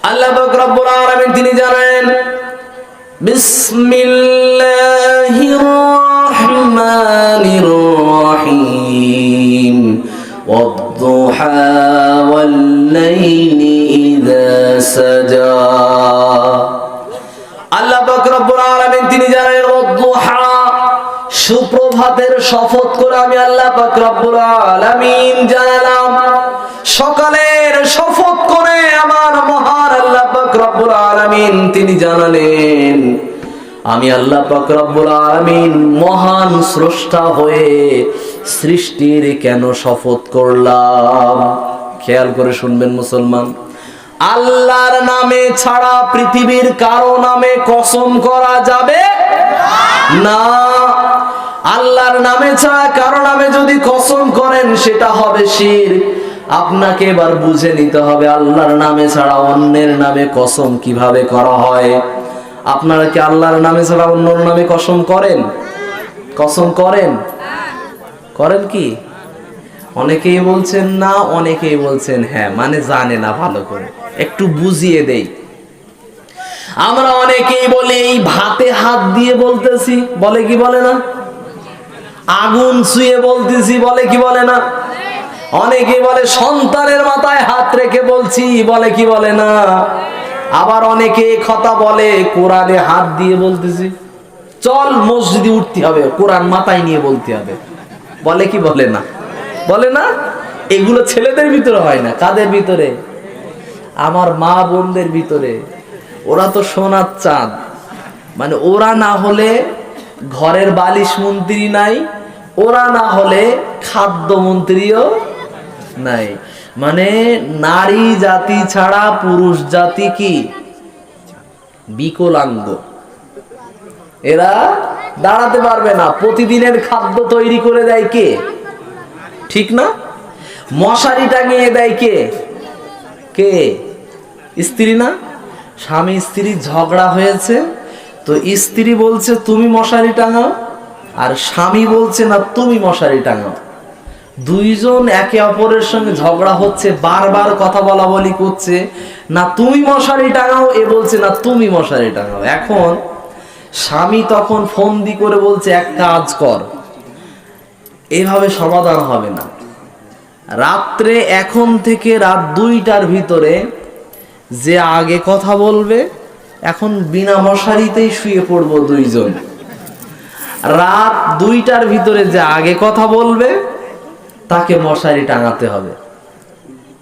আল্লাহ পাক রব্বুল আলামিন তিনি জানেন বিসমিল্লাহির রহমানির রহিম ওয়াদ-দুহা ওয়াল-লাইলি ইযা সাজা। আল্লাহ পাক রব্বুল আলামিন তিনি জানেন ওয়াদ-দুহা, সুপ্রভাতের শপথ করে আমি আল্লাহ পাক রব্বুল আলামিন জানালাম। সকালের শপথ করে আমার মহান আল্লাহ পাক রব্বুল আলামিন তিনি জানালেন আমি আল্লাহ পাক রব্বুল আলামিন মহান স্রষ্টা হয়ে সৃষ্টির কেন শপথ করলাম। খেয়াল করে শুনবেন মুসলমান, আল্লাহর নামে ছাড়া পৃথিবীর কারো নামে কসম করা যাবে না। আল্লাহর নামে ছাড়া কারো নামে যদি কসম করেন সেটা হবে শিরক। আপনাকে এবার বুঝে নিতে হবে আল্লাহর নামে ছাড়া অন্যের নামে কসম কিভাবে করা হয়। আপনারা কি আল্লাহর নামে ছাড়া অন্যর নামে কসম করেন? কসম করেন? করেন কি? অনেকেই বলছেন না, অনেকেই বলছেন হ্যাঁ, মানে জানে না ভালো করে। একটু বুঝিয়ে দেই। আমরা অনেকেই বলি এই ভাতে হাত দিয়ে বলতেছি, বলে কি বলে না? আগুন ছুঁয়ে বলতেছি, বলে কি বলে না? অনেকে বলে সন্তানের মাথায় হাত রেখে বলছি, বলে কি বলে না? আবার অনেকে কথা বলে কোরআনে হাত দিয়ে বলতেছি, চল মসজিদে উঠতে হবে, কোরআন মাথায় নিয়ে বলতে হবে, বলে কি বলে না? বলে না? এগুলো ছেলেদের ভিতরে হয় না, কাদের ভিতরে? আমার মা বোনদের ভিতরে। ওরা তো সোনার চাঁদ, মানে ওরা না হলে ঘরের বালিশ মন্ত্রী নাই, ওরা না হলে খাদ্য মন্ত্রীও নাই। মানে নারী জাতি ছাড়া পুরুষ জাতি কি বিকলাঙ্গ, এরা দাঁড়াতে পারবে না। প্রতিদিনের খাদ্য তৈরি করে দেয় কে? ঠিক না? মশারি টাঙিয়ে দেয় কে? কে? স্ত্রী না? স্বামী স্ত্রী ঝগড়া হয়েছে তো স্ত্রী বলছে তুমি মশারি টাঙাও, আর স্বামী বলছে না তুমি মশারি টাঙাও। দুইজন একে অপরের সঙ্গে ঝগড়া হচ্ছে, বারবার কথা বলা বলি করছে, না তুমি মশারি টাঙাও, এ বলছে না তুমি মশারি টাঙাও। এখন স্বামী তখন ফোন দি করে বলছে এক কাজ কর, এভাবে সমাধান হবে না। রাত্রে এখন থেকে রাত 2টার ভিতরে যে আগে কথা বলবে, এখন বিনা মশারিতেই শুয়ে পড়বো দুইজন। রাত 2টার ভিতরে যে আগে কথা বলবে তাকে মশারি টাঙাতে হবে।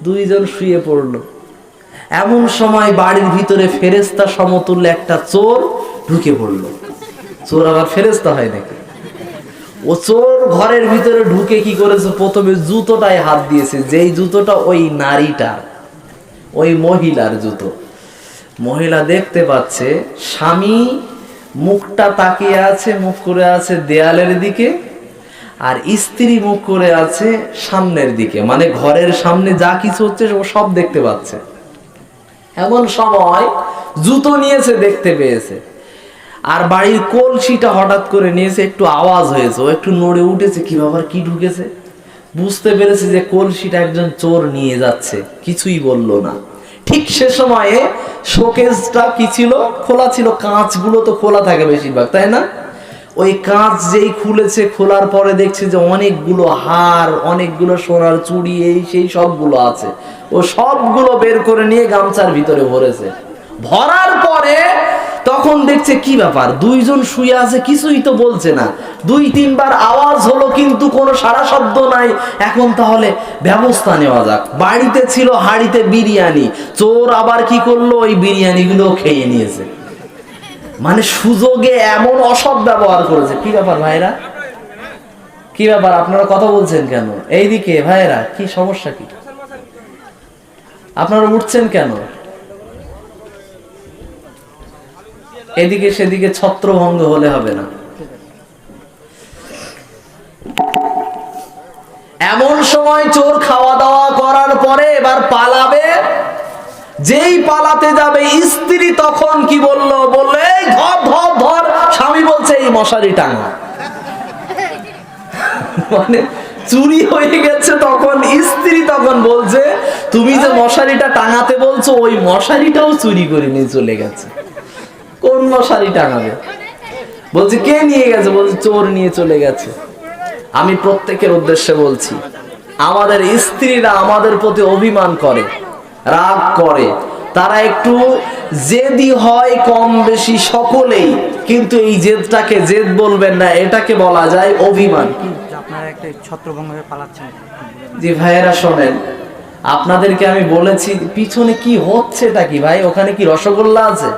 দুইজন শুয়ে পড়লো। এমন সময় বাড়ির ভিতরে ফেরেশতা সমতুল্য একটা চোর ঢুকে পড়লো। চোর আবার ফেরেশতা হয় নাকি? ও চোর ঘরের ভিতরে ঢুকে কি করেছে, প্রথমে জুতোটায় হাত দিয়েছে, যেই জুতোটা ওই নারীটার, ওই মহিলার জুতো। মহিলা দেখতে পাচ্ছে স্বামী মুখটা তাকিয়ে আছে, মুখ করে আছে দেয়ালের দিকে, আর স্ত্রী মুখ করে আছে সামনের দিকে, মানে ঘরের সামনে যা কিছু হচ্ছে ও সব দেখতে পাচ্ছে। এমন সময় জুতো নিয়েছে, দেখতে পেয়েছে, আর বাড়ির কলসিটা হঠাৎ করে নিয়েছে, একটু আওয়াজ হয়েছে, ও একটু নড়ে উঠেছে, কি ব্যাপার, কি ঢুকেছে, বুঝতে পেরেছে যে কলসিটা একজন চোর নিয়ে যাচ্ছে, কিছুই বলল না। ঠিক সে সময়ে শোকেসটা কি ছিল, খোলা ছিল, কাঁচগুলো তো খোলা থাকে বেশিরভাগ, তাই না? ওই কাঁচ যেই খুলেছে, খোলার পরে দেখছে যে অনেকগুলো হার, অনেকগুলো সোনার চুড়ি, এই সেই সবগুলো আছে। ও সবগুলো বের করে নিয়ে গামছার ভিতরে ভরেছে। ভরার পরে তখন দেখছে কি ব্যাপার, দুইজন শুয়ে আছে, কিছুই তো বলছে না। 2-3 বার আওয়াজ হলো কিন্তু কোনো সারা শব্দ নাই। এখন তাহলে ব্যবস্থা নেওয়া যাক। বাড়িতে ছিল হাঁড়িতে বিরিয়ানি, চোর আবার কি করলো, ওই বিরিয়ানিগুলো খেয়ে নিয়েছে। মানে সুযোগে এমন অসৎ ব্যবহার করেছে। কি ব্যাপার ভাইরা, কি ব্যাপার, আপনারা কথা বলছেন কেন? এইদিকে ভাইরা, কি সমস্যা, কি আপনারা উঠছেন কেন? এদিকে সেদিকে ছত্রভঙ্গ হলে হবে না। এমন সময় চোর খাওয়া দাওয়া করার পরে এবার পালাবে। যেই পালাতে যাবে স্ত্রী তখন কি বলল, বললে এই ধর ধর ধর, স্বামী বলছে এই মশারি টাঙা। মানে চুরি হয়ে গেছে। তখন স্ত্রী তখন বলছে তুমি যে মশারিটা টাঙাতে বলছো, ওই মশারিটাও চুরি করে নিয়ে চলে গেছে। কোন মশারি টাঙাবে? বলছে কে নিয়ে গেছে? বলছে চোর নিয়ে চলে গেছে। আমি প্রত্যেকের উদ্দেশ্যে বলছি, আমাদের স্ত্রীরা আমাদের প্রতি অভিমান করে, রাগ করে, তারা একটু জেদি হয় কম বেশি সকলেই, কিন্তু এই জেদটাকে জেদ বলবেন না, এটাকে বলা যায় অভিমান। আপনারা একটা ছত্রভঙ্গে পালাচ্ছেন। জি ভাইয়েরা শোনেন, আপনাদেরকে আমি বলেছি পিছনে কি হচ্ছেটা কি ভাই? ওখানে কি রসগোল্লা আছে?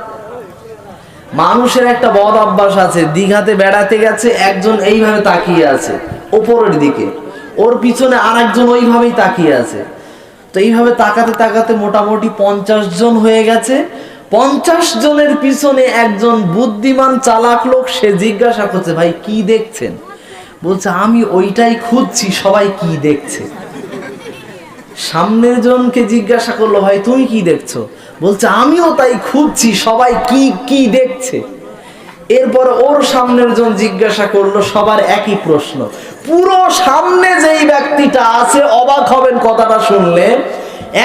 মানুষের একটা বদ অভ্যাস আছে, দীঘাতে বেড়াতে গেছে, একজন এইভাবে তাকিয়ে আছে ওপরের দিকে, ওর পিছনে আরেকজন ওইভাবেই তাকিয়ে আছে। তো এইভাবে তাকাতে তাকাতে মোটামুটি 50 জন হয়ে গেছে। 50 জনের পিছনে একজন বুদ্ধিমান চালাক লোক, সে জিজ্ঞাসা করছে ভাই কি দেখছেন? বলছে আমি ওইটাই খুঁজছি সবাই কি দেখছে। সামনের জনকে জিজ্ঞাসা করলো ভাই তুমি কি দেখছো? বলছে আমিও তাই খুঁজছি সবাই কি কি দেখছে। এরপর ওর সামনের জন জিজ্ঞাসা করলো, সবার একই প্রশ্ন। পুরো সামনে যেই ব্যক্তিটা আছে, অবাক হবেন কথাটা শুনলে,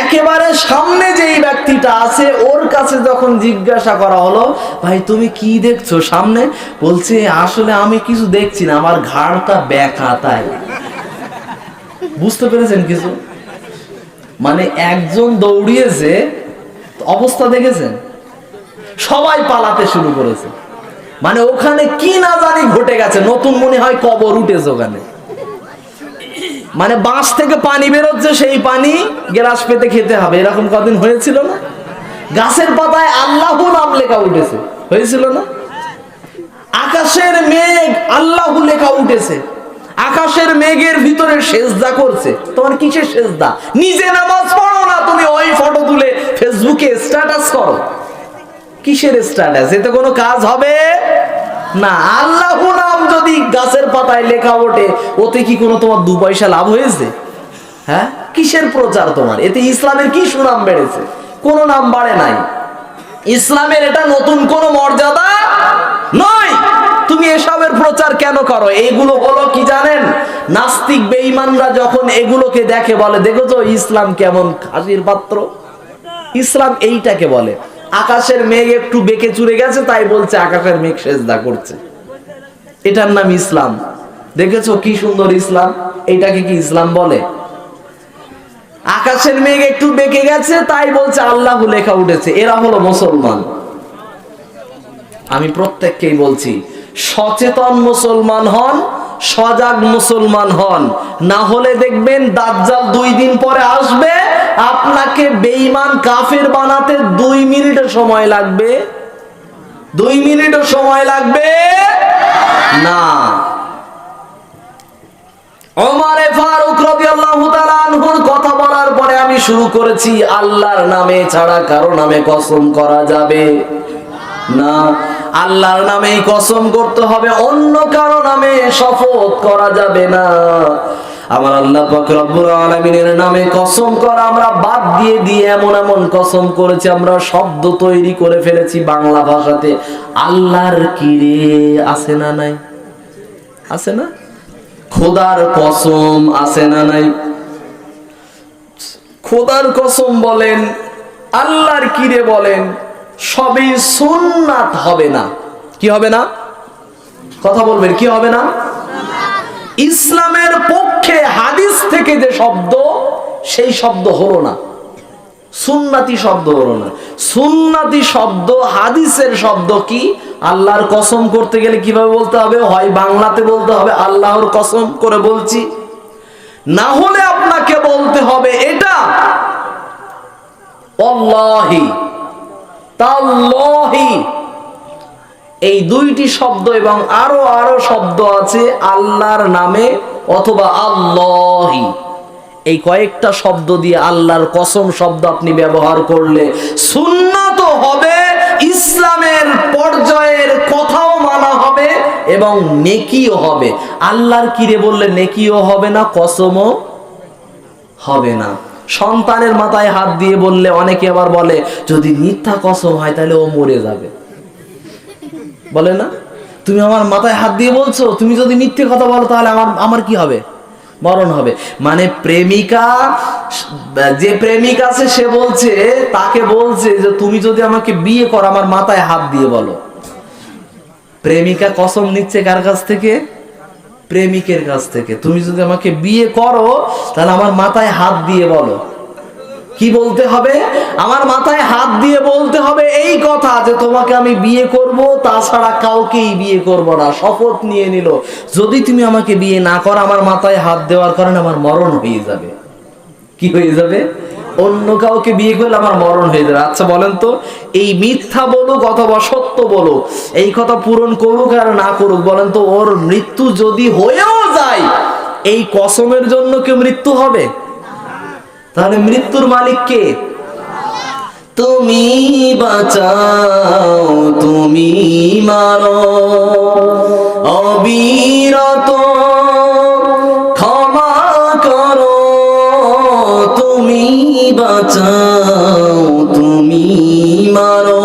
একেবারে সামনে যেই ব্যক্তিটা আছে ওর কাছে যখন জিজ্ঞাসা করা হলো ভাই তুমি কি দেখছো সামনে? বলছে আসলে আমি কিছু দেখছি না, আমার ঘাড়টা ব্যাকা তাই। বুঝতে পেরেছেন কিছু? মানে একজন দৌড়িয়েছে, অবস্থা দেখেছেন? সবাই পালাতে শুরু করেছে। মানে ওখানে কি না জানি ঘটে গেছে, নতুন মনে হয় কবর উঠেছে ওখানে। মানে বাঁশ থেকে পানি বেরোচ্ছে, সেই পানি গ্লাস পেতে খেতে হবে, এরকম কদিন হয়েছিল না? গাছের পাতায় আল্লাহু নাম লেখা উঠেছে, হয়েছিল না? আকাশের মেঘ আল্লাহু লেখা উঠেছে, আকাশের মেঘের ভিতরে সেজদা করছে। তোমার কিসের সেজদা? নিজে নামাজ পড়ো না, তুমি ওই ফটো তুলে ফেসবুকে স্ট্যাটাস করো। কিসের স্ট্যাটাস? এতে কোনো কাজ হবে না। আল্লাহু নাম যদি গাছের পাতায় লেখা ওঠে, ওতে কি কোনো তোমার 2 পয়সা লাভ হয়েছে? হ্যাঁ, কিসের প্রচার তোমার? এতে ইসলামের কি সুনাম বেড়েছে? কোনো নাম বাড়ে নাই। ইসলামের এটা নতুন কোনো মর্যাদা নয়। তুমি এসবের প্রচার কেন করো? এইগুলো হলো কি জানেন? নাস্তিক বেঈমানরা যখন এগুলোকে দেখে বলে দেখেছো ইসলাম কেমন খাসির পাত্র। ইসলাম এইটাকে বলে। আকাশের মেঘ একটু বেঁকে চুরে গেছে তাই বলছে আকাশের মেঘ সেজদা করছে, এটার নাম ইসলাম। দেখেছো কি সুন্দর ইসলাম? এইটাকে কি ইসলাম বলে? আকাশের মেঘ একটু বেঁকে গেছে তাই বলছে আল্লাহু লেখা উঠেছে, এরা হলো মুসলমান। আমি প্রত্যেককেই বলছি সচেতন মুসলমান হন, সজাগ মুসলমান হন, না হলে দেখবেন দাজ্জাল 2 দিন পরে আসবে, আপনাকে বেঈমান কাফের বানাতে 2 মিনিটও সময় লাগবে, 2 মিনিটও সময় লাগবে না। ওমরে ফারুক রাদিয়াল্লাহু তাআলা আনহুর কথা বলার পরে আমি শুরু করেছি, আল্লাহর নামে ছাড়া কারো নামে কসম করা যাবে না। আল্লাহর নামেই কসম করতে হবে, অন্য কারো নামে শপথ করা যাবে না। আমার আল্লাহ পাক রব্বুল আলামিনের নামে কসম করা আমরা বাদ দিয়ে এমন এমন কসম করেছি, আমরা শব্দ তৈরি করে ফেলেছি বাংলা ভাষাতে। আল্লাহর কিরে আছে না নাই? আছে না? খোদার কসম আছে না নাই? খোদার কসম বলেন, আল্লাহর কিরে বলেন, সবই সুন্নাত হবে না। কি হবে না? কথা বলবেন, কি হবে না? ইসলামের পক্ষে হাদিস থেকে যে শব্দ, সেই শব্দ হলো না, সুন্নাতি শব্দ হলো না। সুন্নাতি শব্দ হাদিসের শব্দ কি? আল্লাহর কসম করতে গেলে কিভাবে বলতে হবে? হয় বাংলাতে বলতে হবে আল্লাহর কসম করে বলছি, না হলে আপনাকে বলতে হবে এটা আল্লাহি তাল্লাহি। এই 2টি শব্দ এবং আরো আরো শব্দ আছে আল্লাহর নামে অথবা আল্লাহি। এই কয়েকটা শব্দ দিয়ে আল্লাহর কসম শব্দ আপনি ব্যবহার করলে সুন্নাত হবে, ইসলামের পর্যায়ের কথাও মানা হবে এবং নেকিও হবে। আল্লাহর কিরে বললে নেকিও হবে না, কসমও হবে না। সন্তানের মাথায় হাত দিয়ে বললে অনেকে আবার বলে যদি মিথ্যা কসম হয় তাহলে ও মরে যাবে, বলে না? তুমি আমার মাথায় হাত দিয়ে বলছো, তুমি যদি মিথ্যে কথা বলো তাহলে আমার কি হবে? মরণ হবে। মানে প্রেমিকা, যে প্রেমিক আছে সে বলছে, তাকে বলছে যে তুমি যদি আমাকে বিয়ে করো আমার মাথায় হাত দিয়ে বলো, প্রেমিকা কসম নিচ্ছে কার কাছ থেকে? প্রেমিকের কাছ থেকে। তুমি যদি আমাকে বিয়ে করো তাহলে আমার মাথায় হাত দিয়ে বলো। কি বলতে হবে? আমার মাথায় হাত দিয়ে বলতে হবে এই কথা যে তোমাকে আমি বিয়ে করব, তাছাড়া কাউকেই বিয়ে করব না। শপথ নিয়ে নিল, যদি তুমি আমাকে বিয়ে না করো আমার মাথায় হাত দেওয়ার কারণে আমার মরণ হয়ে যাবে। কি হয়ে যাবে? অন্য কাউকে বিয়ে করলে আমার মরণ হয়ে যাবে। আচ্ছা বলেন তো, এই মিথ্যা বলুক অথবা সত্য বলুক, এই কথা পূরণ করুক আর না করুক, বলেন তো ওর মৃত্যু যদি হয়েও যায় এই কসমের জন্য কি মৃত্যু হবে? তাহলে মৃত্যুর মালিক কে? তুমি বাঁচাও তুমি মারো, অবিরত ক্ষমা করো। তুমি বাঁচাও তুমি মারো,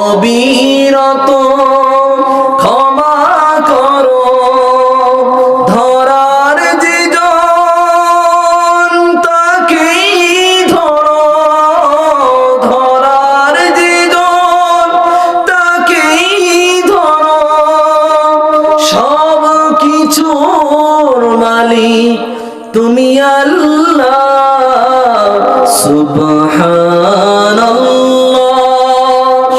অবিরত ক্ষমা করো। ধরার যে জন তাকেই ধরো, ধরার যে জন তাকেই ধরো। সব কিছুর মালিক তুমি আল্লাহ, সুবহানাল্লাহ।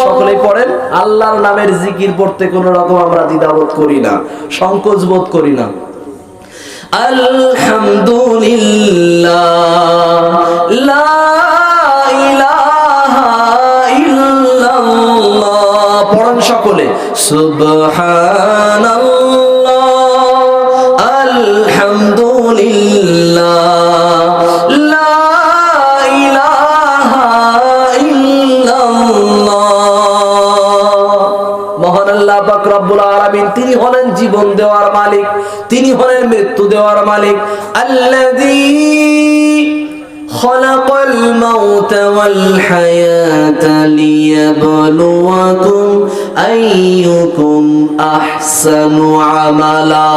সকলেই পড়েন। আল্লাহর নামের জিকির পড়তে কোনো রকম আমরা দ্বিধাবোধ করি না, সংকোচ বোধ করি না। আলহামদুলিল্লাহ, লা ইলাহা ইল্লাল্লাহ। পড়েন সকলে, সুবহানাল্লাহ, আলহামদুলিল্লাহ, লা ইলাহা ইল্লাল্লাহ। মহান আল্লাহ পাক রব্বুল আলামিন, তিনি হলেন জীবন দেওয়ার মালিক, তিনি হলেন মৃত্যু দেওয়ার মালিক। আল্লাযী খালাকাল মাউতা ওয়াল হায়াতা লিয়াবলুয়াকুম আইয়ুকুম আহসানু আমালা।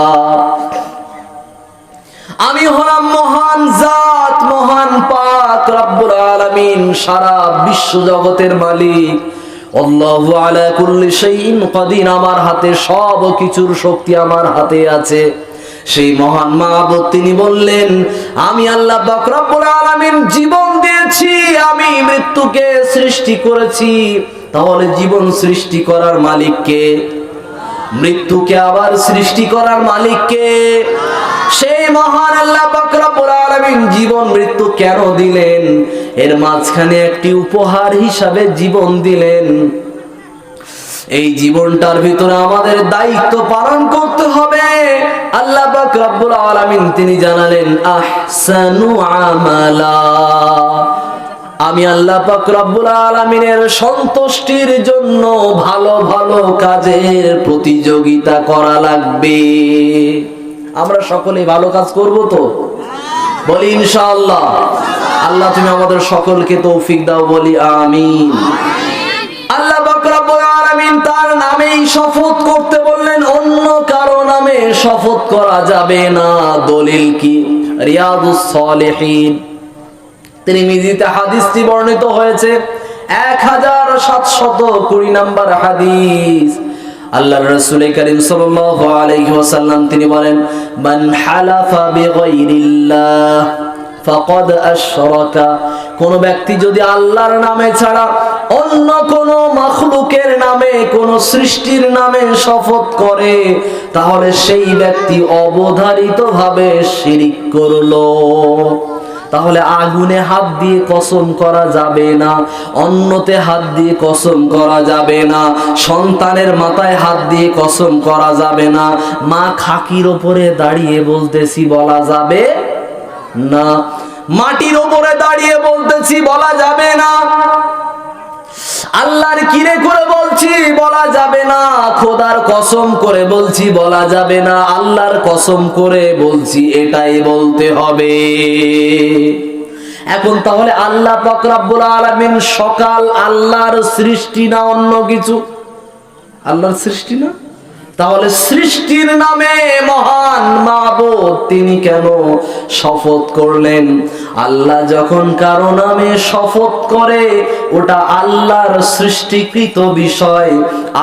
আমি হলাম মহান জাত, মহান পাক রব্বুল আলামিন, সারা বিশ্ব জগতের মালিক। আল্লাহু আলা কুল্লি শাইইন কাদির, আমার হাতে সব কিছুর শক্তি আমার হাতে আছে। সেই মহান মাবুদ তিনি বললেন, আমি আল্লাহ পাক রব্বুল আলামিন জীবন দিয়েছি, আমি মৃত্যুকে সৃষ্টি করেছি। তাহলে জীবন সৃষ্টি করার মালিক কে? মৃত্যুকে আবার সৃষ্টি করার মালিক কে? সেই মহান আল্লাহ পাক রব্বুল আলামিন জীবন মৃত্যু কেন দিলেন? এর মাঝখানে একটি উপহার হিসাবে জীবন দিলেন। এই জীবনটার ভিতরে আমাদের দায়িত্ব পালন করতে হবে। আল্লাহ পাক রব্বুল আলামিন তিনি জানালেন, আহসানু আমালা। আমি আল্লাহ পাক রব্বুল আলামিনের সন্তুষ্টির জন্য ভালো ভালো কাজের প্রতিযোগিতা করা লাগবে। আমরা সকলে ভালো কাজ করব তো? বলি ইনশাআল্লাহ। আল্লাহ তুমি আমাদের সকলকে তৌফিক দাও, বলি আমিন। আল্লাহ পাক রব্বুল আলামিন তার নামেই শপথ করতে বললেন, অন্য কারো নামে শপথ করা যাবে না। দলিল কি? রিয়াদুস সালিহিন তিরমিজিতে হাদিসটি বর্ণিত হয়েছে, 1720 নম্বর হাদিস। আল্লাহর রাসূল করিম সাল্লাল্লাহু আলাইহি ওয়াসাল্লাম তিনি বলেন, মান হালাফা বিগাইরিল্লাহ ফাকাদ আশরাকা। কোন ব্যক্তি যদি আল্লাহর নামে ছাড়া অন্য কোন মাখলুকের নামে, কোন সৃষ্টির নামে শপথ করে, তাহলে সেই ব্যক্তি অবধারিতভাবে শিরিক করলো। তাহলে আগুনে হাত দিয়ে কসম করা যাবে না, অন্যতে হাত দিয়ে কসম করা যাবে না, সন্তানের মাথায় হাত দিয়ে কসম করা যাবে না, মা খাকির ওপরে দাঁড়িয়ে বলতেছি বলা যাবে না, মাটির ওপরে দাঁড়িয়ে বলতেছি বলা যাবে না, আল্লাহর কিরে করে বলছি বলা যাবে না, খোদার কসম করে বলছি বলা যাবে না, আল্লাহর কসম করে বলছি এটাই বলতে হবে। এখন তাহলে আল্লাহ পাক রব্বুল আলামিন সকাল আল্লাহর সৃষ্টি না অন্য কিছু? আল্লাহর সৃষ্টি না? তাহলে সৃষ্টির নামে মহান মাবুদ তিনি কেন শপথ করলেন? আল্লাহ যখন কারো নামে শপথ করে ওটা আল্লাহর সৃষ্টিকৃত বিষয়।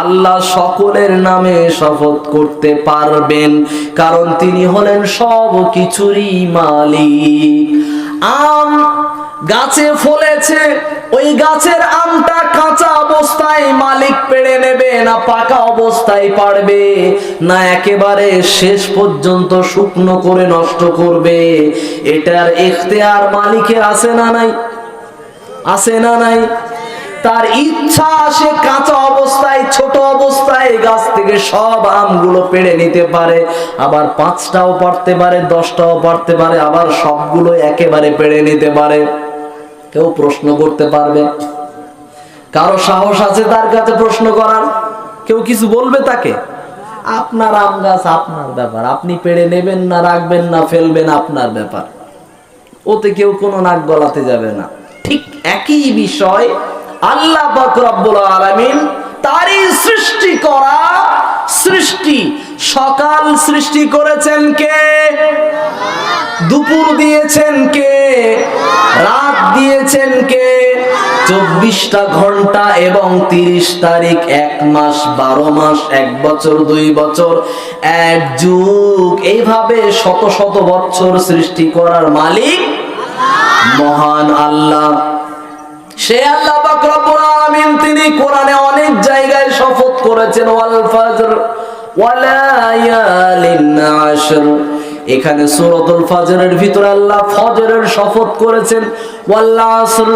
আল্লাহ সকলের নামে শপথ করতে পারবেন, কারণ তিনি হলেন সব কিছুরই মালিক। আম গাছে ফলেছে, ওই গাছের আমটা কাঁচা অবস্থায় মালিক পেড়ে নেবে, না পাকা অবস্থায় পারবে, না একেবারে শেষ পর্যন্ত শুকনো করে নষ্ট করবে? এটার ইখতিয়ার মালিকের আছে না নাই? আছে না নাই? তার ইচ্ছা সে কাঁচা অবস্থায় ছোট অবস্থায় গাছ থেকে সব আমগুলো পেড়ে নিতে পারে, আবার 5টাও পারতে পারে, 10টাও পারতে পারে, আবার সবগুলো একেবারে পেড়ে নিতে পারে। কেউ প্রশ্ন করতে পারবে? কারো সাহস আছে তার কাছে প্রশ্ন করার? কেউ কিছু বলবে তাকে? আপনার আম গাছ আপনার ব্যাপার, আপনি পেড়ে নেবেন না রাখবেন না ফেলবেন আপনার ব্যাপার, ওতে কেউ কোনো নাক গলাতে যাবে না। ঠিক একই বিষয় আল্লাহ পাক রব্বুল আলামিন তারই সৃষ্টি করা সৃষ্টি। সকাল সৃষ্টি করেছেন কে? দুপুর দিয়েছেন কে? রাত দিয়েছেন কে? 24টা ঘন্টা এবং 30 তারিখ, 1 মাস, 12 মাস, 1 বছর, 2 বছর, 1 যুগ, এইভাবে শত শত বছর সৃষ্টি করার মালিক মহান আল্লাহ। সে আল্লাহ পাক রব্বুল আলামিন তিনি কোরআনে অনেক জায়গায় শপথ করেছেন, ওয়াল ফাজর ওয়ালায়ালিন আশর। এখানে সূরাতুল ফাজরের ভিতরে আল্লাহ ফজরের শপথ করেছেন, ওয়াল আসর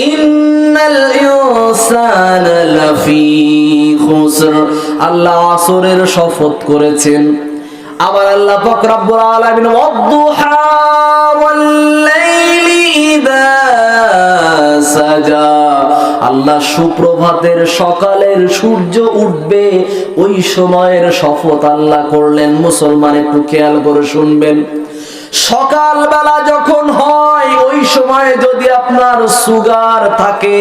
ইন্নাল ইনসানা লাফি খুসর। আল্লাহ আসরের শপথ করেছেন। আবার আল্লাহ পাক রব্বুল আলামিন ওয়াদ-দুহা ওয়াল লাইলি ইযা সাজা। আল্লাহ সুপ্রভাতের সকালের সূর্য উঠবে ওই সময়ের শপথ আল্লাহ করলেন। মুসলমান একটু খেয়াল করে শুনবেন, সকাল বেলা যখন হয় ওই সময়ে যদি আপনার সুগার থাকে,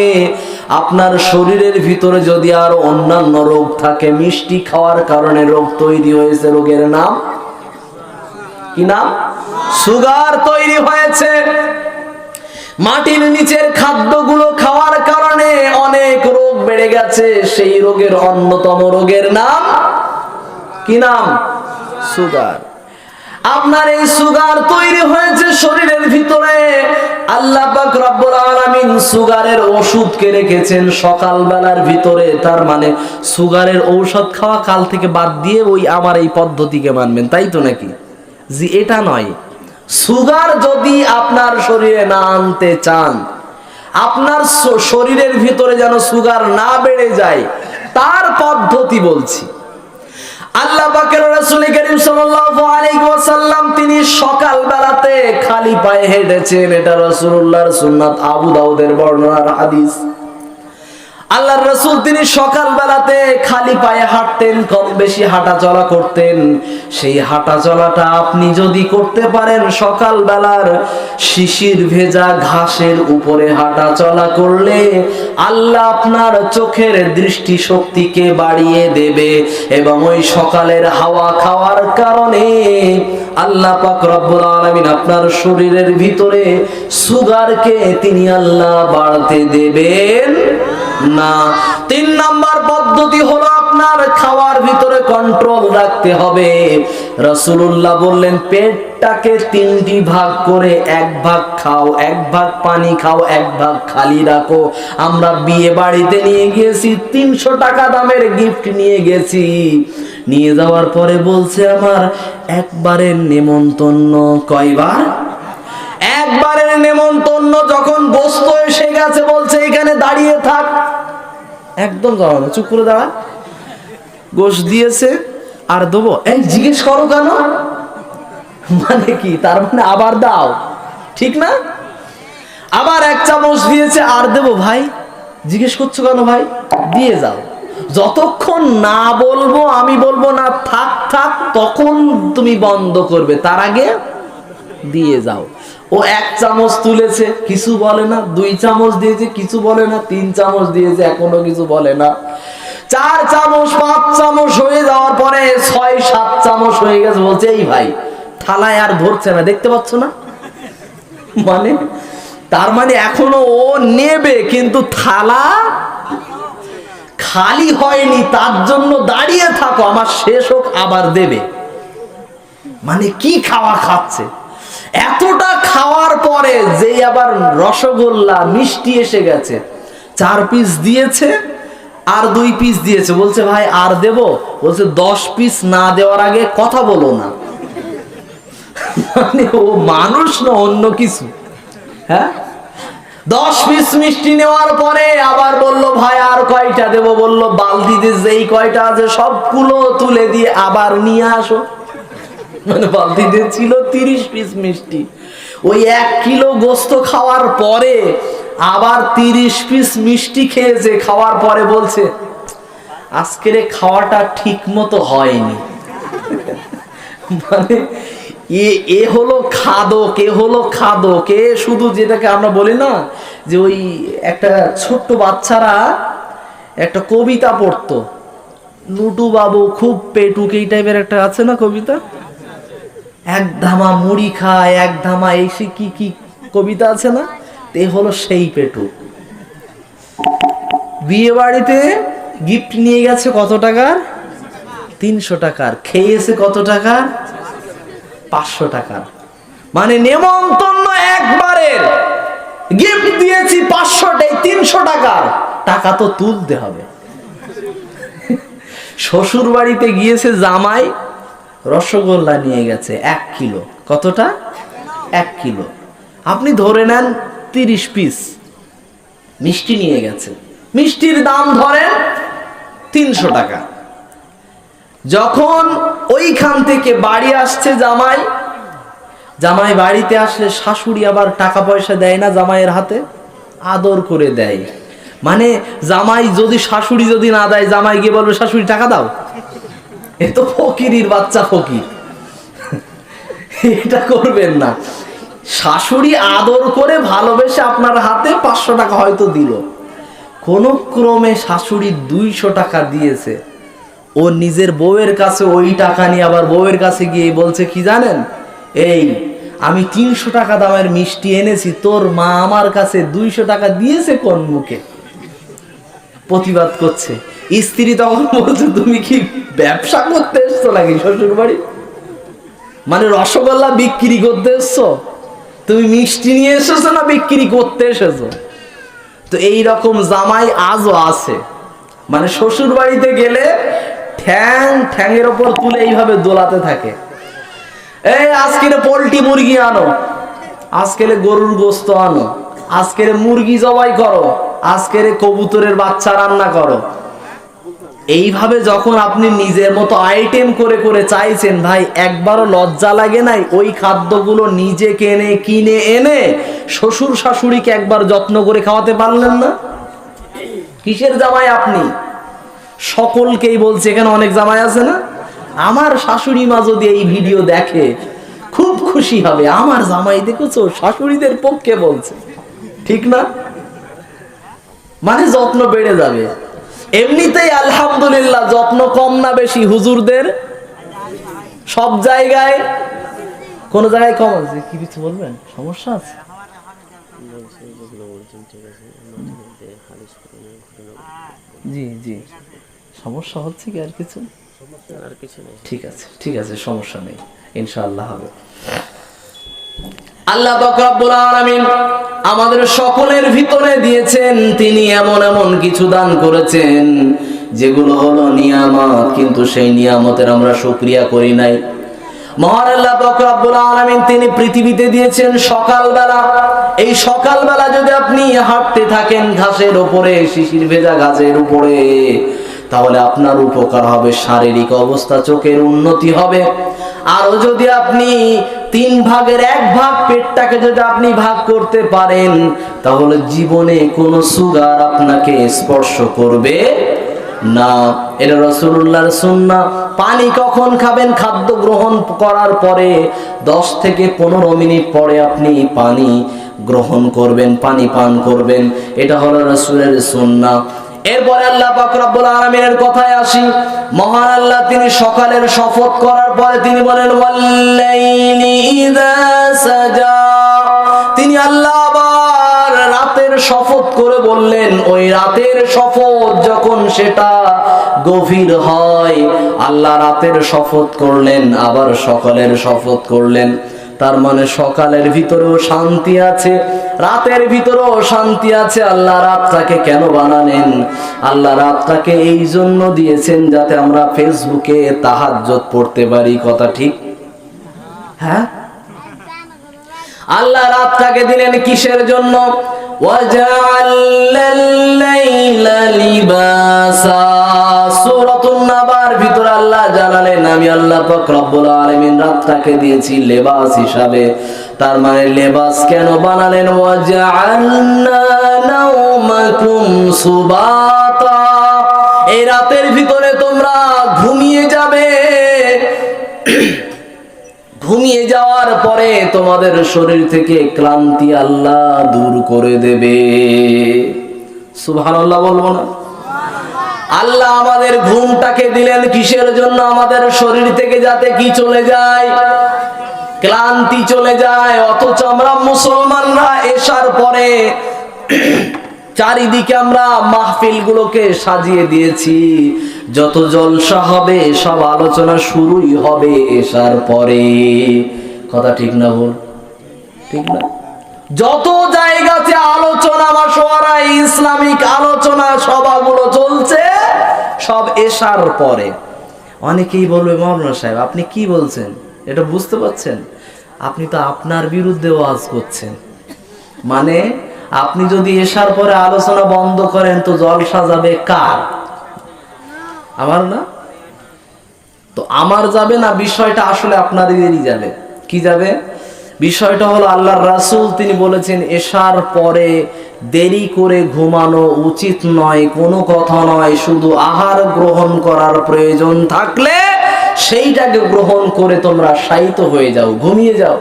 আপনার শরীরের ভিতরে যদি আরো অন্যান্য রোগ থাকে, মিষ্টি খাওয়ার কারণে রোগ তৈরি হয়েছে, রোগের নাম কি নাম? সুগার তৈরি হয়েছে। মাটির নিচের খাদ্যগুলো খাওয়ার কারণে অনেক রোগ বেড়ে গেছে, সেই রোগের অন্যতম রোগের নাম কি নাম? সুগার। আপনার এই সুগার তৈরি হয়েছে শরীরের ভিতরে, আল্লাহ পাক রব্বুল আলামিন সুগারের ওষুধকে রেখেছেন সকাল বেলার ভিতরে। তার মানে সুগারের ঔষধ খাওয়া কাল থেকে বাদ দিয়ে ওই আমার এই পদ্ধতিকে মানবেন, তাই তো নাকি? জি, এটা নয়। সুগার যদি আপনার শরীরে না আনতে চান, আপনার শরীরের ভিতরে যেন সুগার না বেড়ে যায়, তার পদ্ধতি বলছি। আল্লাহ পাকের রাসূল করিম সাল্লাল্লাহু আলাইহি ওয়াসাল্লাম তিনি সকাল বেলাতে খালি পায়ে হেঁটেছেন। এটা রাসূলুল্লাহর সুন্নাত, আবু দাউদের বর্ণনার হাদিস। আল্লাহর রাসূল তিনি সকাল বেলাতে খালি পায়ে হাঁটতেন, কম বেশি হাঁটা চলা করতেন। সেই হাঁটা চলাটা আপনি যদি করতে পারেন, সকাল বেলার শিশির ভেজা ঘাসের উপরে হাঁটা চলা করলে আল্লাহ আপনার চোখের দৃষ্টি শক্তিকে বাড়িয়ে দেবে, এবং ওই সকালের হাওয়া খাওয়ার কারণে আল্লাহ পাক রব্বুল আলামিন আপনার শরীরের ভিতরে সুগারকে তিনি আল্লাহ বাড়তে দেবেন না। 3 নাম্বার পদ্ধতি হলো আপনার খাওয়ার ভিতরে কন্ট্রোল রাখতে হবে। রাসূলুল্লাহ বললেন পেটটাকে 3টি ভাগ করে, 1 ভাগ খাও, 1 ভাগ পানি খাও, 1 ভাগ খালি রাখো। আমরা বিয়ে বাড়িতে নিয়ে গিয়েছি, 300 টাকা দামের গিফট নিয়ে গেছি। নিয়ে যাওয়ার পরে বলছে আমার একবারের নেমন্তন্ন। কয়বার? একবারের নেমন্তন্ন। যখন গোস্ত এসে গেছে বলছে এখানে দাঁড়িয়ে থাক। একদম যাও না, চুপ করে দাঁড়া। গোস্ত দিয়েছে আর দেবো, এই জিজ্ঞেস করো কেন? মানে কি? তার মানে আবার দাও, ঠিক না? আবার 1 চামচ দিয়েছে, আর দেবো ভাই, জিজ্ঞেস করছো কেন ভাই? দিয়ে যাও। যতক্ষণ না বলবো, আমি বলবো না থাক থাক, তখন তুমি বন্ধ করবে, তার আগে দিয়ে যাও। ও 1 চামচ তুলেছে, কিছু বলে না। 2 চামচ দিয়েছে, কিছু বলে না। 3 চামচ দিয়েছে, এখনো কিছু বলে না। 4 চামচ 5 চামচ হয়ে যাওয়ার পরে 6-7 চামচ হয়ে গেছে, বলছে এই ভাই থালায় আর ধরছে না, দেখতে পাচ্ছ না? মানে তার মানে এখনো ও নেবে, কিন্তু থালা খালি হয়নি, তার জন্য দাঁড়িয়ে থাকো, আমার শেষ হোক আবার দেবে। মানে কি খাওয়া খাচ্ছে! এতটা খাওয়ার পরে যেই আবার রসগোল্লা মিষ্টি এসে গেছে, 4 পিস দিয়েছে আর 2 পিস দিয়েছে, বলছে ভাই আর দেব? বলছে 10 পিস না দেওয়ার আগে কথা বলো না। মানে ও মানুষ না অন্য কিছু? হ্যাঁ, 10 পিস মিষ্টি নেওয়ার পরে আবার বলল ভাই আর কয়টা দেব? বলল বালতিতে যেই কয়টা আছে সবগুলো তুলে দিয়ে আবার নিয়ে আসো। মানে বালতিতে ছিল 30 পিস মিষ্টি। ওই 1 কিলো গোস্ত খাওয়ার পরে আবার 30 পিস মিষ্টি খেয়েছে। খাওয়ার পরে বলছে আজকের খাওয়াটা ঠিক মতো হয়নি। মানে এ হলো খাদক, এ হলো খাদক। এ শুধু যেটাকে আমরা বলি না যে ওই একটা ছোট্ট বাচ্চারা একটা কবিতা পড়তো, লুটু বাবু খুব পেটুক, এই টাইপের একটা আছে না কবিতা, এক ধামা মুড়ি খায়, এক ধামা এসে কি কি কবিতা আছে না? এ হলো সেই পেটুক। বিয়ে বাড়িতে গিফট নিয়ে গেছে কত টাকার? 300 টাকার। খেয়েছে কত টাকার? 500 টাকার। মানে নেমন্তন্ন একবারের, গিফট দিয়েছি 500টাই 300 টাকার, টাকা তো তুলতে হবে। শ্বশুর বাড়িতে গিয়েছে জামাই, রসগোল্লা নিয়ে গেছে 1 কিলো। কতটা? 1 কিলো। আপনি ধরে নেন 30 পিস মিষ্টি নিয়ে গেছে, মিষ্টির দাম ধরেন 300 টাকা। যখন ওইখান থেকে বাড়ি আসছে জামাই, জামাই বাড়িতে আসলে শাশুড়ি আবার টাকা পয়সা দেয় না জামাইয়ের হাতে, আদর করে দেয়। মানে জামাই যদি, শাশুড়ি যদি না দেয়, জামাই গিয়ে বলবে শাশুড়ি টাকা দাও। এ তো ফকিরির বাচ্চা, ফকির। এটা করবেন না। শাশুড়ি আদর করে ভালোবেসে আপনার হাতে 500 টাকা হয়তো দিল, কোন ক্রমে শাশুড়ি 200 টাকা দিয়েছে, ও নিজের বউয়ের কাছে ওই টাকা নিয়ে আবার বউয়ের কাছে গিয়ে বলছে কি জানেন, এই আমি 300 টাকা দামের মিষ্টি এনেছি, তোর মা আমার কাছে 200 টাকা দিয়েছে কোন মুখে? প্রতিবাদ করছে। স্ত্রী তখন বলছে তুমি কি ব্যবসা করতে এসছো নাকি শ্বশুর বাড়ি? মানে রসগোল্লা বিক্রি করতে এসছো? তুমি মিষ্টি নিয়ে এসেছো না বিক্রি করতে এসেছো? তো এই রকম জামাই আজও আছে। মানে শ্বশুর বাড়িতে গেলে ঠ্যাঙের ওপর তুলে এইভাবে দোলাতে থাকে, এই আজকের পোল্ট্রি মুরগি আনো, আজকের গরুর গোস্ত আনো, আজকের মুরগি জবাই করো, আজকের কবুতরের বাচ্চা রান্না করো। এইভাবে যখন আপনি নিজের মতো আইটেম করে করে চাইছেন, ভাই একবারও লজ্জা লাগে নাই ওই খাদ্যগুলো নিজে কিনে এনে শ্বশুর শাশুড়িকে একবার যত্ন করে খাওয়াতে পারলেন না? কিসের জামাই আপনি? সকলকেই বলছে, এখানে অনেক জামাই আছে না, আমার শাশুড়ি মা যদি এই ভিডিও দেখে খুব খুশি হবে, আমার জামাই দেখেছো শাশুড়িদের পক্ষে বলছে, ঠিক না? মানে যত্ন বেড়ে যাবে। এমনিতেই আলহামদুলিল্লাহ যত্ন কম না বেশি হুজুরদের? সব জায়গায়, কোন জায়গায় কম আছে? কি কিছু বলবেন? সমস্যা আছে? জি জি, সমস্যা হচ্ছে কি আর কিছু? ঠিক আছে ঠিক আছে, সমস্যা নেই, ইনশাআল্লাহ হবে। আল্লাহ পাক রব্বুল আলামিন আমাদের সকলের ভিতরে দিয়েছেন, তিনি এমন এমন কিছু দান করেছেন যেগুলো হলো নিয়ামত, কিন্তু সেই নিয়ামতের আমরা শুকরিয়া করি নাই। মহান আল্লাহ পাক রব্বুল আলামিন তিনি পৃথিবীতে দিয়েছেন সকালবেলা। এই সকালবেলা যদি আপনি হাঁটতে থাকেন ঘাসের উপরে, শিশির ভেজা ঘাসের উপরে, তাহলে আপনার উপকার হবে, শারীরিক অবস্থা, চোখের উন্নতি হবে। আরো যদি আপনি 3 ভাগের 1 ভাগ পেটটাকে যদি আপনি ভাগ করতে পারেন, তাহলে জীবনে কোনো সুগার আপনাকে স্পর্শ করবে না। এটা রাসূলুল্লাহর সুন্নাহ। পানি কখন খাবেন? খাদ্য গ্রহণ করার পরে 10 থেকে 15 মিনিট পরে আপনি পানি গ্রহণ করবেন, পানি পান করবেন, এটা হলো রাসূলের সুন্নাহ। এরপরে আল্লাহ পাক রব্বুল আলামিনের কথায় আসি। মহান আল্লাহ তিনি সকালের শপথ করার পরে তিনি বলেন ওয়াল্লাইলি ইযা সাজা। তিনি আল্লাহ আবার রাতের শপথ করে বললেন, ওই রাতের শপথ যখন সেটা গভীর হয়, আল্লাহ রাতের শপথ করলেন আবার সকালের শপথ করলেন। তার মানে সকালের ভিতরেও শান্তি আছে, রাতের ভিতরেও শান্তি আছে। আল্লাহ রাতটাকে কেন বানালেন? আল্লাহ রাতটাকে এই জন্য দিয়েছেন যাতে আমরা ফেসবুকে তাহাজ্জুদ পড়তে পারি। কথা ঠিক? হ্যাঁ, আল্লাহ রাতটাকে দিলেন কিসের জন্য? ওয়াজআলাল লাইলা লিবাসা। সূরাতুন নাবার ভিতরে আল্লাহ জানালেন, আমি আল্লাহ পাক রব্বুল আলামিন রাতটাকে দিয়েছি লেবাস হিসাবে। তার মানে লেবাস কেন বানালেন? ওয়াজআলনা নাওমাকুম সুবাতা। এই রাতের ভিতরে তোমরা ঘুমিয়ে যাবে, ঘুমিয়ে যাওয়ার পরে তোমাদের শরীর থেকে ক্লান্তি আল্লাহ দূর করে দেবে। সুবহানাল্লাহ বলবো না? আল্লাহ আমাদের ঘুমটাকে দিলেন কিসের জন্য? আমাদের শরীর থেকে যাতে কি চলে যায়? ক্লান্তি চলে যায়। অথচ আমরা মুসলমানরা এশার পরে চারিদিকে আমরা মাহফিল গুলোকে সাজিয়ে দিয়েছি। যত জলসা হবে সব আলোচনা শুরুই হবে এশার পরে। কথা ঠিক না বল? ঠিক না? যত জায়গাতে আলোচনা মাশওয়ারা ইসলামিক আলোচনা সভাগুলো চলছে সব এশার পরে। অনেকেই বলবে, মাওলানা সাহেব আপনি কি বলছেন? এটা বুঝতে পারছেন? আপনি তো আপনার বিরুদ্ধে ওয়াজ করছেন। মানে আপনি যদি এশার পরে আলোচনা বন্ধ করেন তো জলসা যাবে কার? আমার না? তো আমার যাবে না, বিষয়টা আসলে আপনাদেরই যাবে। কি যাবে? বিষয়টা হলো আল্লাহর রাসূল তিনি বলেছেন এশার পরে দেরি করে ঘুমানো উচিত নয়, কোনো কথা নয়। শুধু আহার গ্রহণ করার প্রয়োজন থাকলে সেইটাকে গ্রহণ করে তোমরা শায়িত হয়ে যাও, ঘুমিয়ে যাও।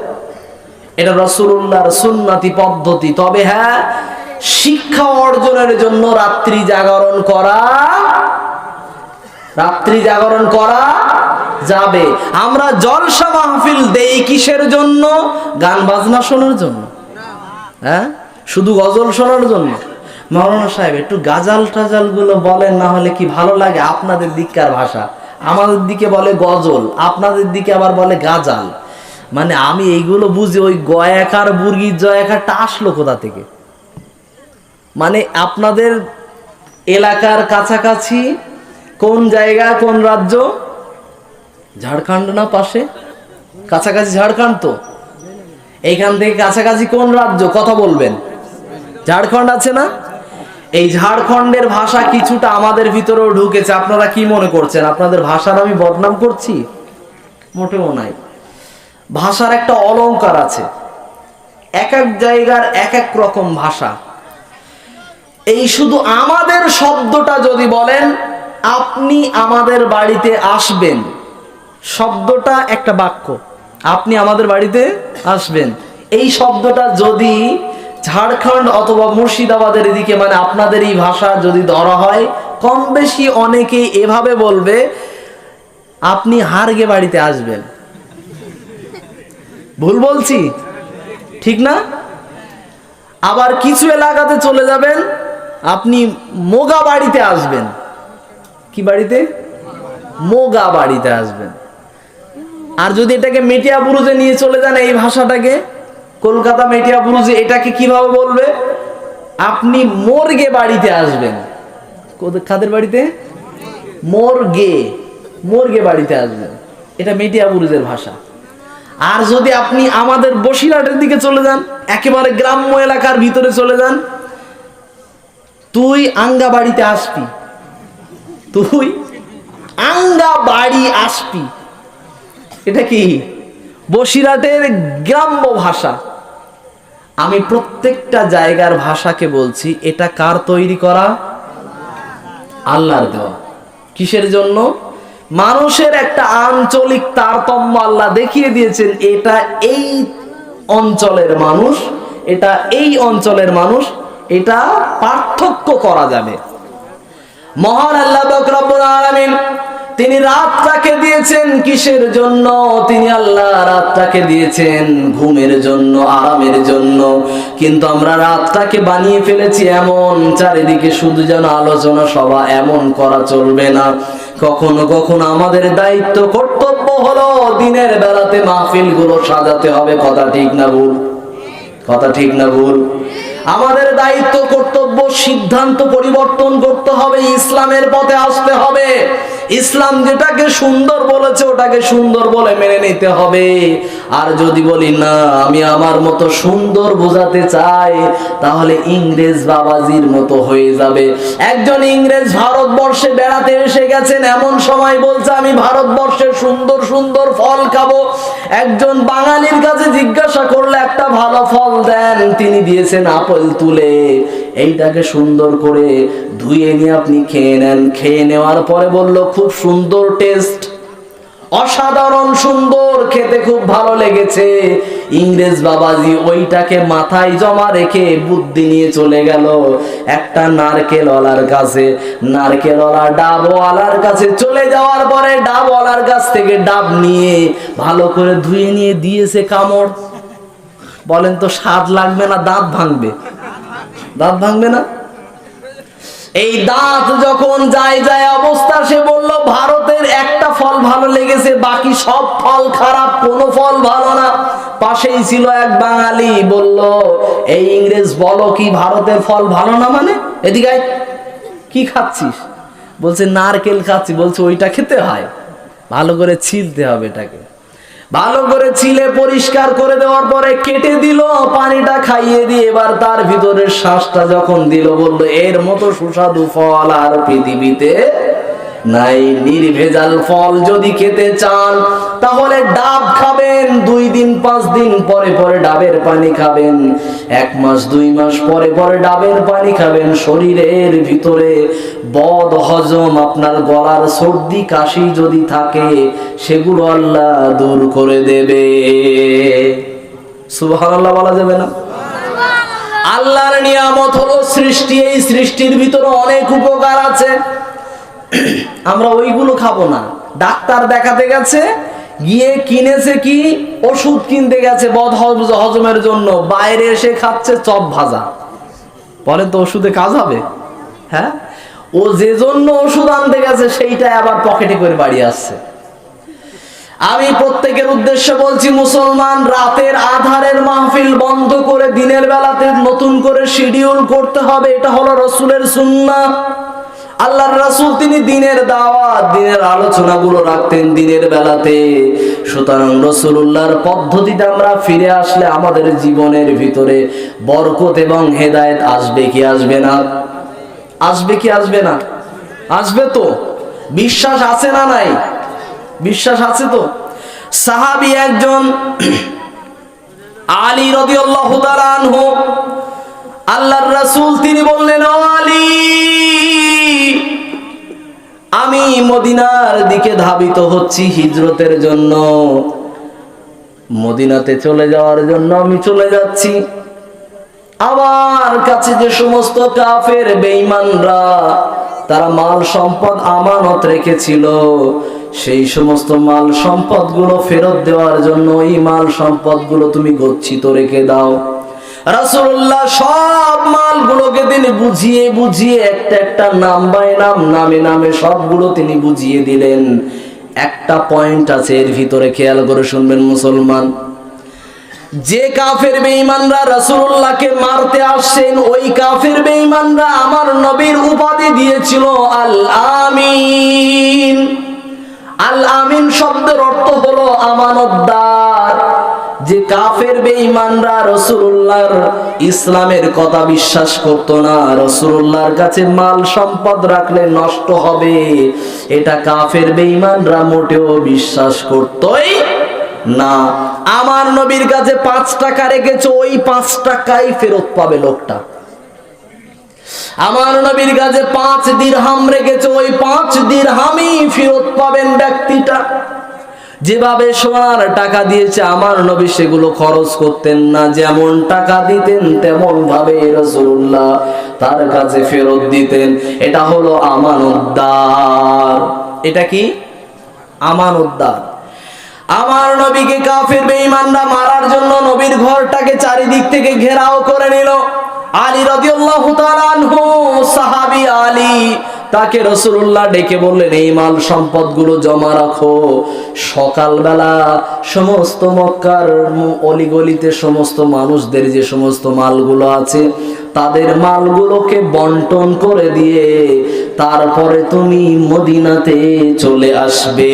এটা রাসূলুল্লাহর সুন্নতি পদ্ধতি। তবে হ্যাঁ, শিক্ষা অর্জনের জন্য রাত্রি জাগরণ করা যাবে। আমরা জলসা মাহফিল দেই কিসের জন্য? গান বাজনা শোনার জন্য? হ্যাঁ, শুধু গজল শোনার জন্য? মাওলানা সাহেব একটু গাজাল টাজাল গুলো বলেন, না হলে কি ভালো লাগে? আপনাদের দিককার ভাষা, আমাদের দিকে বলে গজল, আপনাদের দিকে আবার বলে গাজাল। মানে আমি এইগুলো বুঝি, ওই গয়াকার বুর্গির জয়াকারটা আসলো কোথা থেকে? মানে আপনাদের এলাকার কাছাকাছি কোন জায়গা, কোন রাজ্য? ঝাড়খণ্ড না পাশে? কাছাকাছি ঝাড়খণ্ড। তো এইখান থেকে কাছাকাছি কোন রাজ্য? কথা বলবেন। ঝাড়খণ্ড আছে না? এই ঝাড়খণ্ডের ভাষা কিছুটা আমাদের ভিতরেও ঢুকেছে। আপনারা কি মনে করছেন আপনাদের ভাষার আমি বদনাম করছি? মোটেও নাই। ভাষার একটা অলংকার আছে, এক এক জায়গার এক এক রকম ভাষা। এই শুধু আমাদের শব্দটা যদি বলেন, আপনি আমাদের বাড়িতে আসবেন, শব্দটা একটা বাক্য, আপনি আমাদের বাড়িতে আসবেন, এই শব্দটা যদি ঝাড়খণ্ড অথবা মুর্শিদাবাদের দিকে, মানে আপনাদের এই ভাষা যদি ধরা হয়, কম বেশি অনেকেই এভাবে বলবে, আপনি হারগে বাড়িতে আসবেন। ভুল বলছি? ঠিক না? আবার কিছু এলাকাতে চলে যাবেন, আপনি মোগা বাড়িতে আসবেন। কি বাড়িতে? মোগা বাড়িতে আসবেন। আর যদি এটাকে মেটিয়া বুরুজে নিয়ে চলে যান, এই ভাষাটাকে কলকাতা মেটিয়া বুরুজে, এটাকে কিভাবে বলবে? আপনি মোরগে বাড়িতে আসবেন। কাদের বাড়িতে? মোরগে বাড়িতে আসবেন। এটা মেটিয়া বুরুজের ভাষা। আর যদি আপনি আমাদের বসিরহাটের দিকে চলে যান, একেবারে গ্রাম্য এলাকার ভিতরে চলে যান, তুই আঙ্গা বাড়িতে আসবি, তুই আঙ্গা বাড়ি আসবি। এটা কি? বসিরহাটের গ্রাম্য ভাষা। আমি প্রত্যেকটা জায়গার ভাষাকে বলছি, এটা কার তৈরি করা? আল্লাহর দেওয়া। কিসের জন্য? মানুষের একটা আঞ্চলিক তারতম্য আল্লাহ দেখিয়ে দিয়েছেন। এটা এই অঞ্চলের মানুষ, এটা এই অঞ্চলের মানুষ, এটা পার্থক্য করা যাবে। মহান আল্লাহ পাক রব্বুল আলামিন তিনি রাতটাকে দিয়েছেন কিসের জন্য? তিনি আল্লাহ রাতটাকে দিয়েছেন ঘুমের জন্য, আরামের জন্য। কিন্তু আমরা রাতটাকে বানিয়ে ফেলেছি এমন, চারিদিকে শুধু যেন আলোচনা সভা, এমন করা চলবে না। কখনো কখনো আমাদের দায়িত্ব কর্তব্য হলো দিনের বেলাতে মাহফিলগুলো সাজাতে হবে। কথা ঠিক না ভুল? কথা ঠিক না ভুল? আমাদের দায়িত্ব কর্তব্য, সিদ্ধান্ত পরিবর্তন করতে হবে, ইসলামের পথে আসতে হবে। ইসলাম যেটাকে সুন্দর বলেছে ওটাকে সুন্দর বলে মেনে নিতে হবে। আর যদি বলি না আমি আমার মতো সুন্দর বোঝাতে চাই, তাহলে ইংরেজ বাবাজির মতো হয়ে যাবে। একজন ইংরেজ ভারতবর্ষে বেড়াতে এসে গেছেন, এমন সময় বলছে আমি ভারতবর্ষের সুন্দর সুন্দর ফল খাবো। একজন বাঙালির কাছে জিজ্ঞাসা করলে একটা ভালো ফল দেন, তিনি দিয়েছেন আপেল তুলে। এইটাকে সুন্দর করে ধুয়ে নিয়ে আপনি খেয়ে নেন। খেয়ে নেওয়ার পরে বলল খুব সুন্দর টেস্ট, অসাধারণ সুন্দর, খেতে খুব ভালো লেগেছে। ইংরেজ বাবাজি ওইটাকে মাথায় জমা রেখে বুদ্ধি নিয়ে চলে গেল একটা নারকেলওয়ালার কাছে। নারকেলওয়ালা ডাবওয়ালার কাছে চলে যাওয়ার পরে ডাবওয়ালার কাছ থেকে ডাব নিয়ে ভালো করে ধুয়ে নিয়ে দিয়েছে কামড়। বলেন তো স্বাদ লাগবে না দাঁত ভাঙবে? দাঁত ভাঙবে না? এই দাঁত যখন যায় অবস্থা, সে বলল ভারতের একটা ফল ভালো লেগেছে, বাকি সব ফল খারাপ, কোনো ফল ভালো না। পাশেই ছিল এক বাঙালি, বলল এই ইংরেজ বলো কি ভারতের ফল ভালো না? মানে এদিকে আয়, কি খাচ্ছিস? বলছে নারকেল খাচ্ছি। বলছে ওইটা খেতে হয়, ভালো করে ছিলতে হবে। এটাকে ভালো করে ছিলে পরিষ্কার করে দেওয়ার পরে কেটে দিল, পানিটা খাইয়ে দিয়ে এবার তার ভিতরের শ্বাসটা যখন দিল, বলল এর মতো সুস্বাদু ফল আর পৃথিবীতে নাই। নির্ভেজাল ফল যদি খেতে চান তাহলে ডাব খাবেন, 2 দিন 5 দিন পরে পরে ডাবের পানি খাবেন, 1 মাস 2 মাস পরে পরে ডাবের পানি খাবেন। শরীরের ভিতরে বদ হজম, আপনার গলার সর্দি কাশি যদি থাকে সেগুলো আল্লাহ দূর করে দেবে। সুবহানাল্লাহ বলা যাবে না? আল্লাহর নিয়ামত হলো সৃষ্টি। এই সৃষ্টির ভিতরে অনেক উপকার আছে, আমরা ওইগুলো খাবো না। ডাক্তার দেখাতে গেছে, গিয়ে কিনেছে কি ওষুধ কিনতে গেছে বদ হজমের জন্য, বাইরে এসে খাচ্ছে চপ ভাজা। বলেন তো ওষুধে কাজ হবে? হ্যাঁ, ও যে জন্য ওষুধ আনতে গেছে সেইটা আবার পকেটে করে বাড়ি আসছে। আমি প্রত্যেকের উদ্দেশ্যে বলছি, মুসলমান রাতের আধারের মাহফিল বন্ধ করে দিনের বেলাতে নতুন করে শিডিউল করতে হবে। এটা হলো রাসূলের সুন্নাহ। আল্লাহর রাসূল তিনি দিনের দাওয়াত, দিনের আলোচনাগুলো রাখতেন দিনের বেলাতে। সুতরাং রাসূলুল্লাহর পদ্ধতিতে আমরা ফিরে আসলে আমাদের জীবনের ভিতরে বরকত এবং হেদায়েত আসবে কি আসবে না? আসবে কি আসবে না? আসবে তো। বিশ্বাস আছে না নাই? বিশ্বাস আছে তো। সাহাবী একজন আলী রাদিয়াল্লাহু তাআলা আনহু, আল্লাহর রাসূল তিনি বললেন ও আলী, আমি মদিনার দিকে ধাবিত হচ্ছি হিজরতের জন্য, মদিনাতে চলে যাওয়ার জন্য আমি চলে যাচ্ছি। আমার কাছে যে সমস্ত কাফের বেঈমানরা তারা মাল সম্পদ আমানত রেখেছিল, সেই সমস্ত মাল সম্পদ গুলো ফেরত দেওয়ার জন্য এই মাল সম্পদ গুলো তুমি গচ্ছিত রেখে দাও। রাসূলুল্লাহ সব মালগুলোকে তিনি বুঝিয়ে বুঝিয়ে একটা একটা নাম বাই নাম, নামে নামে সবগুলো তিনি বুঝিয়ে দিলেন। একটা পয়েন্ট আছে এর ভিতরে, খেয়াল করে শুনবেন মুসলমান। যে কাফের বেঈমানরা রাসূলুল্লাহকে মারতে আসছেন, ওই কাফের বেঈমানরা আমার নবীর উপাধি দিয়েছিল আল আমিন। আল আমিন শব্দের অর্থ হলো আমানতদার। যে কাফের বেঈমানরা রাসূলুল্লাহর ইসলামের কথা বিশ্বাস করত না, রাসূলুল্লাহর কাছে মাল সম্পদ রাখলে নষ্ট হবে, এটা কাফের বেঈমানরা মোটেও বিশ্বাস করতই না। আমার নবীর কাছে 5 টাকা রেখেছে, ওই 5 টাকাই ফেরত পাবে লোকটা। আমার নবীর কাছে 5 দিরহাম রেখেছে, ওই 5 দিরহামই ফেরত পাবেন ব্যক্তিটা। যেভাবে সোনার টাকা দিয়েছে আমার নবী সেগুলো খরচ করতেন না, যেমন টাকা দিতেন তেমন ভাবে রাসূলুল্লাহ তার কাছে ফেরত দিতেন। এটা হলো আমানতদার। এটা কি? আমানতদার। আমার নবীকে কাফের বেঈমানরা মারার জন্য নবীর ঘরটাকে চারিদিক থেকে ঘেরাও করে নিল। আলী রাদিয়াল্লাহু তাআলা আনহু, সাহাবী আলী, তাকে রাসূলুল্লাহ ডেকে বললেন, এই মাল সম্পদগুলো জমা রাখো। সকালবেলা সমস্ত মক্কার অলিগলিতে সমস্ত মানুষদের যে সমস্ত মালগুলো আছে তাদের মালগুলোকে বন্টন করে দিয়ে তারপরে তুমি মদিনাতে চলে আসবে।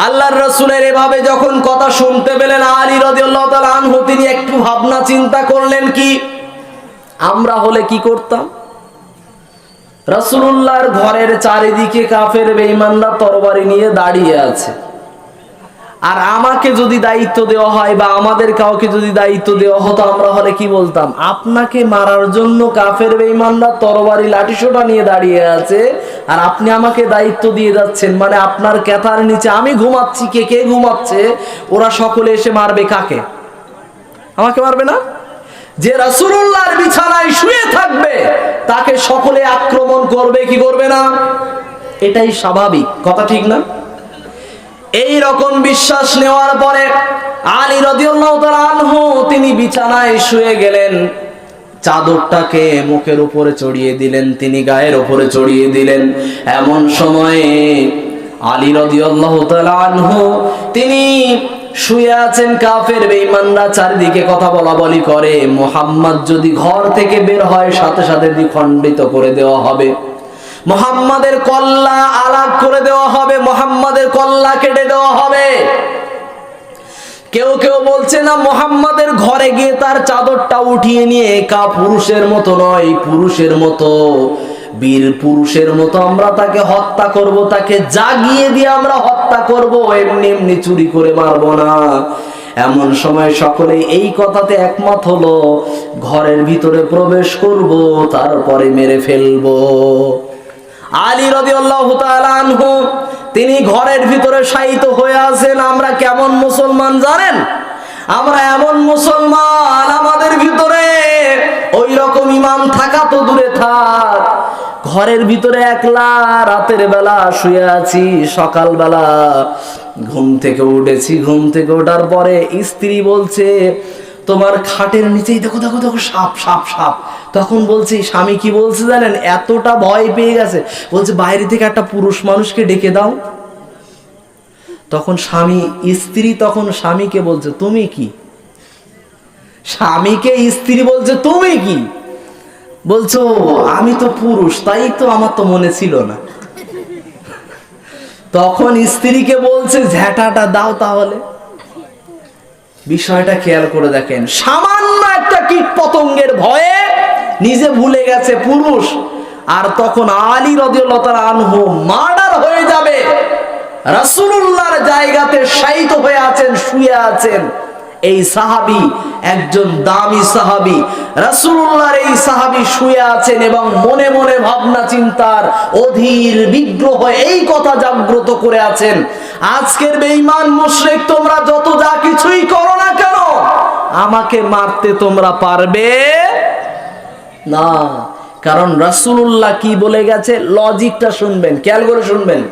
আল্লাহর রাসূলের এভাবে যখন কথা শুনতে পেলেন আলী রাদিয়াল্লাহু তাআলা আনহু, তিনি একটু ভাবনা চিন্তা করলেন, কি আমরা হলে কি করতাম? রাসূলুল্লাহর ঘরের চারিদিকে কাফের বেঈমানরা তরবারি নিয়ে দাঁড়িয়ে আছে, আর আমাকে যদি দায়িত্ব দেওয়া হয় বা আমাদের কাউকে যদি দায়িত্ব দেওয়া হতো, আমরা হলে কি বলতাম? আপনাকে মারার জন্য কাফের বেঈমানরা তরবারি লাঠিসোঁটা নিয়ে দাঁড়িয়ে আছে, আর আপনি আমাকে দায়িত্ব দিয়ে যাচ্ছেন, মানে আপনার ক্যাথার নিচে আমি ঘুমাচ্ছি, কে ঘুমাচ্ছে? ওরা সকলে এসে মারবে কাকে? আমাকে মারবে না? যে রাসূলুল্লাহর বিছানায় শুয়ে থাকবে তাকে সকলে আক্রমণ করবে, কি করবে না? এটাই স্বাভাবিক কথা, ঠিক না? এই রকম বিশ্বাস নেওয়ার পরে আলী রাদিয়াল্লাহু তাআলা আনহু তিনি বিছানায় শুয়ে গেলেন, চাদরটাকে মুখের উপরে চড়িয়ে দিলেন, তিনি গায়ের উপরে চড়িয়ে দিলেন। এমন সময়ে আলী রাদিয়াল্লাহু তাআলা আনহু তিনি শুয়ে আছেন, কাফের বেঈমানরা চারিদিকে কথা বলাবলি করে, মুহাম্মদ যদি ঘর থেকে বের হয় সাথে সাথে দ্বিখণ্ডিত করে দেওয়া হবে, মুহাম্মাদের কল্লা আলাগ করে দেওয়া হবে, মুহাম্মাদের কল্লা কেটে দেওয়া হবে। কেউ কেউ বলছে না, মুহাম্মাদের ঘরে গিয়ে তার চাদরটা উঠিয়ে নিয়ে একা পুরুষের মতো নয়, পুরুষের মতো, বীর পুরুষের মতো আমরা তাকে হত্যা করব, তাকে জাগিয়ে দিয়ে আমরা হত্যা করব, এমনি এমনি চুরি করে মারবো না। এমন সময় সকলে এই কথাতে একমত হলো, ঘরের ভিতরে প্রবেশ করব, তারপরে মেরে ফেলবো। আলী রাদিয়াল্লাহু তাআলা আনহু তিনি ঘরের ভিতরে শায়িত হয়ে আছেন। আমরা কেমন মুসলমান জানেন? আমরা এমন মুসলমান, আমাদের ভিতরে ওই রকম ঈমান থাকা তো দূরে থাক, ঘরের ভিতরে একলা রাতের বেলা শুয়ে আছি, সকালবেলা ঘুম থেকে উঠেছি, ঘুম থেকে ওঠার পরে স্ত্রী বলছে তোমার খাটের নিচেই দেখো দেখো দেখো সাপ সাপ সাপ। তখন বলছি, স্বামী কি বলছে জানেন? এতটা ভয় পেয়ে গেছে, বলছে বাইরে থেকে একটা পুরুষ মানুষকে ডেকে দাও। তখন স্ত্রী তখন স্বামীকে বলছে তুমি কি? স্বামীকে স্ত্রী বলছে তুমি কি? বলছো আমি তো পুরুষ, তাই তো আমার তো মনে ছিল না। তখন স্ত্রীকে বলছে ঝ্যাঁটাটা দাও তাহলে। বিষয়টা খেয়াল করে দেখেন, সামান্য একটা কীট পতঙ্গের ভয়ে নিজে ভুলে গেছে পুরুষ, আর তখন আলী রাদিয়াল্লাহু তাআলা আনহু মার্ডার হয়ে যাবে, রাসূলুল্লাহর জায়গাতে শায়িত হয়ে আছেন, শুয়ে আছেন। এই সাহাবী একজন দামি সাহাবী, রাসূলুল্লাহর এই সাহাবী শুয়ে আছেন এবং মনে মনে ভাবনা চিন্তার অধীর বিগ্রহ এই কথা জাগ্রত করে আছেন, আজকের বেঈমান মুশরিক তোমরা যত যা কিছুই করো না কেন, আমাকে মারতে তোমরা পারবে না। কারণ রাসূলুল্লাহ কি বলে গেছে, লজিকটা শুনবেন, খেয়াল করে শুনবেন।